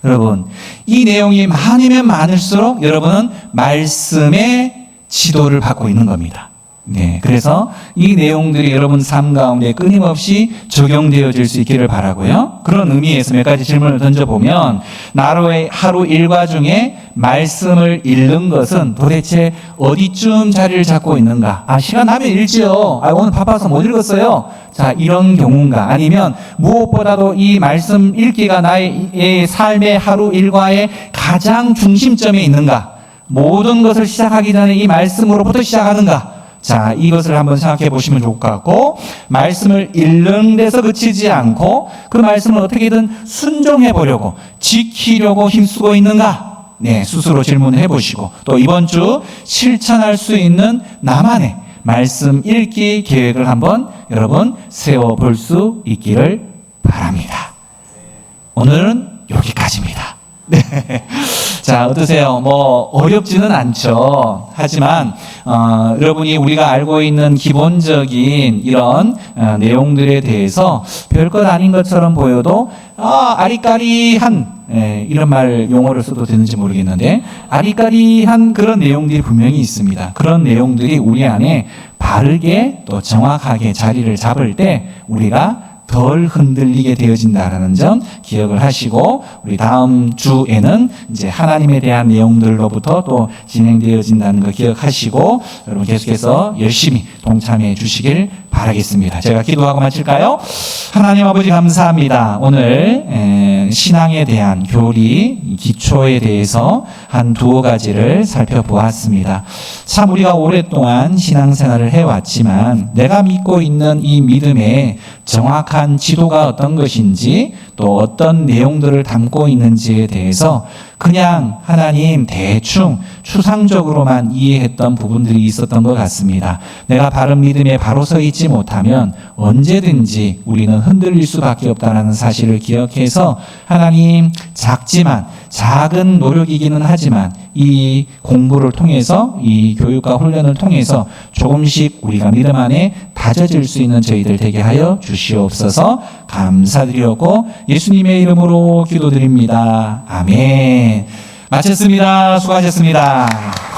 여러분, 이 내용이 많으면 많을수록 여러분은 말씀의 지도를 받고 있는 겁니다. 네, 그래서 이 내용들이 여러분 삶 가운데 끊임없이 적용되어질 수 있기를 바라고요. 그런 의미에서 몇 가지 질문을 던져보면, 나로의 하루 일과 중에 말씀을 읽는 것은 도대체 어디쯤 자리를 잡고 있는가? 시간 나면 읽지요. 오늘 바빠서 못 읽었어요. 자, 이런 경우인가? 아니면 무엇보다도 이 말씀 읽기가 나의 삶의 하루 일과의 가장 중심점에 있는가? 모든 것을 시작하기 전에 이 말씀으로부터 시작하는가? 자, 이것을 한번 생각해 보시면 좋을 것 같고, 말씀을 읽는 데서 그치지 않고 그 말씀을 어떻게든 순종해 보려고, 지키려고 힘쓰고 있는가? 네, 스스로 질문해 보시고, 또 이번 주 실천할 수 있는 나만의 말씀 읽기 계획을 한번 여러분 세워볼 수 있기를 바랍니다. 오늘은 여기까지입니다. 네. 자, 어떠세요? 어렵지는 않죠. 하지만, 여러분이 우리가 알고 있는 기본적인 이런 내용들에 대해서 별것 아닌 것처럼 보여도, 아리까리한, 이런 말 용어를 써도 되는지 모르겠는데, 아리까리한 그런 내용들이 분명히 있습니다. 그런 내용들이 우리 안에 바르게 또 정확하게 자리를 잡을 때 우리가 덜 흔들리게 되어진다라는 점 기억을 하시고, 우리 다음 주에는 이제 하나님에 대한 내용들로부터 또 진행되어진다는 거 기억하시고, 여러분 계속해서 열심히 동참해 주시길 바라겠습니다. 제가 기도하고 마칠까요? 하나님 아버지 감사합니다. 오늘 신앙에 대한 교리, 기초에 대해서 한 두어 가지를 살펴보았습니다. 참 우리가 오랫동안 신앙생활을 해왔지만 내가 믿고 있는 이 믿음의 정확한 지도가 어떤 것인지, 또 어떤 내용들을 담고 있는지에 대해서 그냥 하나님 대충 추상적으로만 이해했던 부분들이 있었던 것 같습니다. 내가 바른 믿음에 바로 서 있지 못하면 언제든지 우리는 흔들릴 수밖에 없다는 사실을 기억해서 하나님 작지만 작은 노력이기는 하지만 이 공부를 통해서 이 교육과 훈련을 통해서 조금씩 우리가 믿음 안에 다져질 수 있는 저희들 되게 하여 주시옵소서. 감사드리고 예수님의 이름으로 기도드립니다. 아멘. 마쳤습니다. 수고하셨습니다.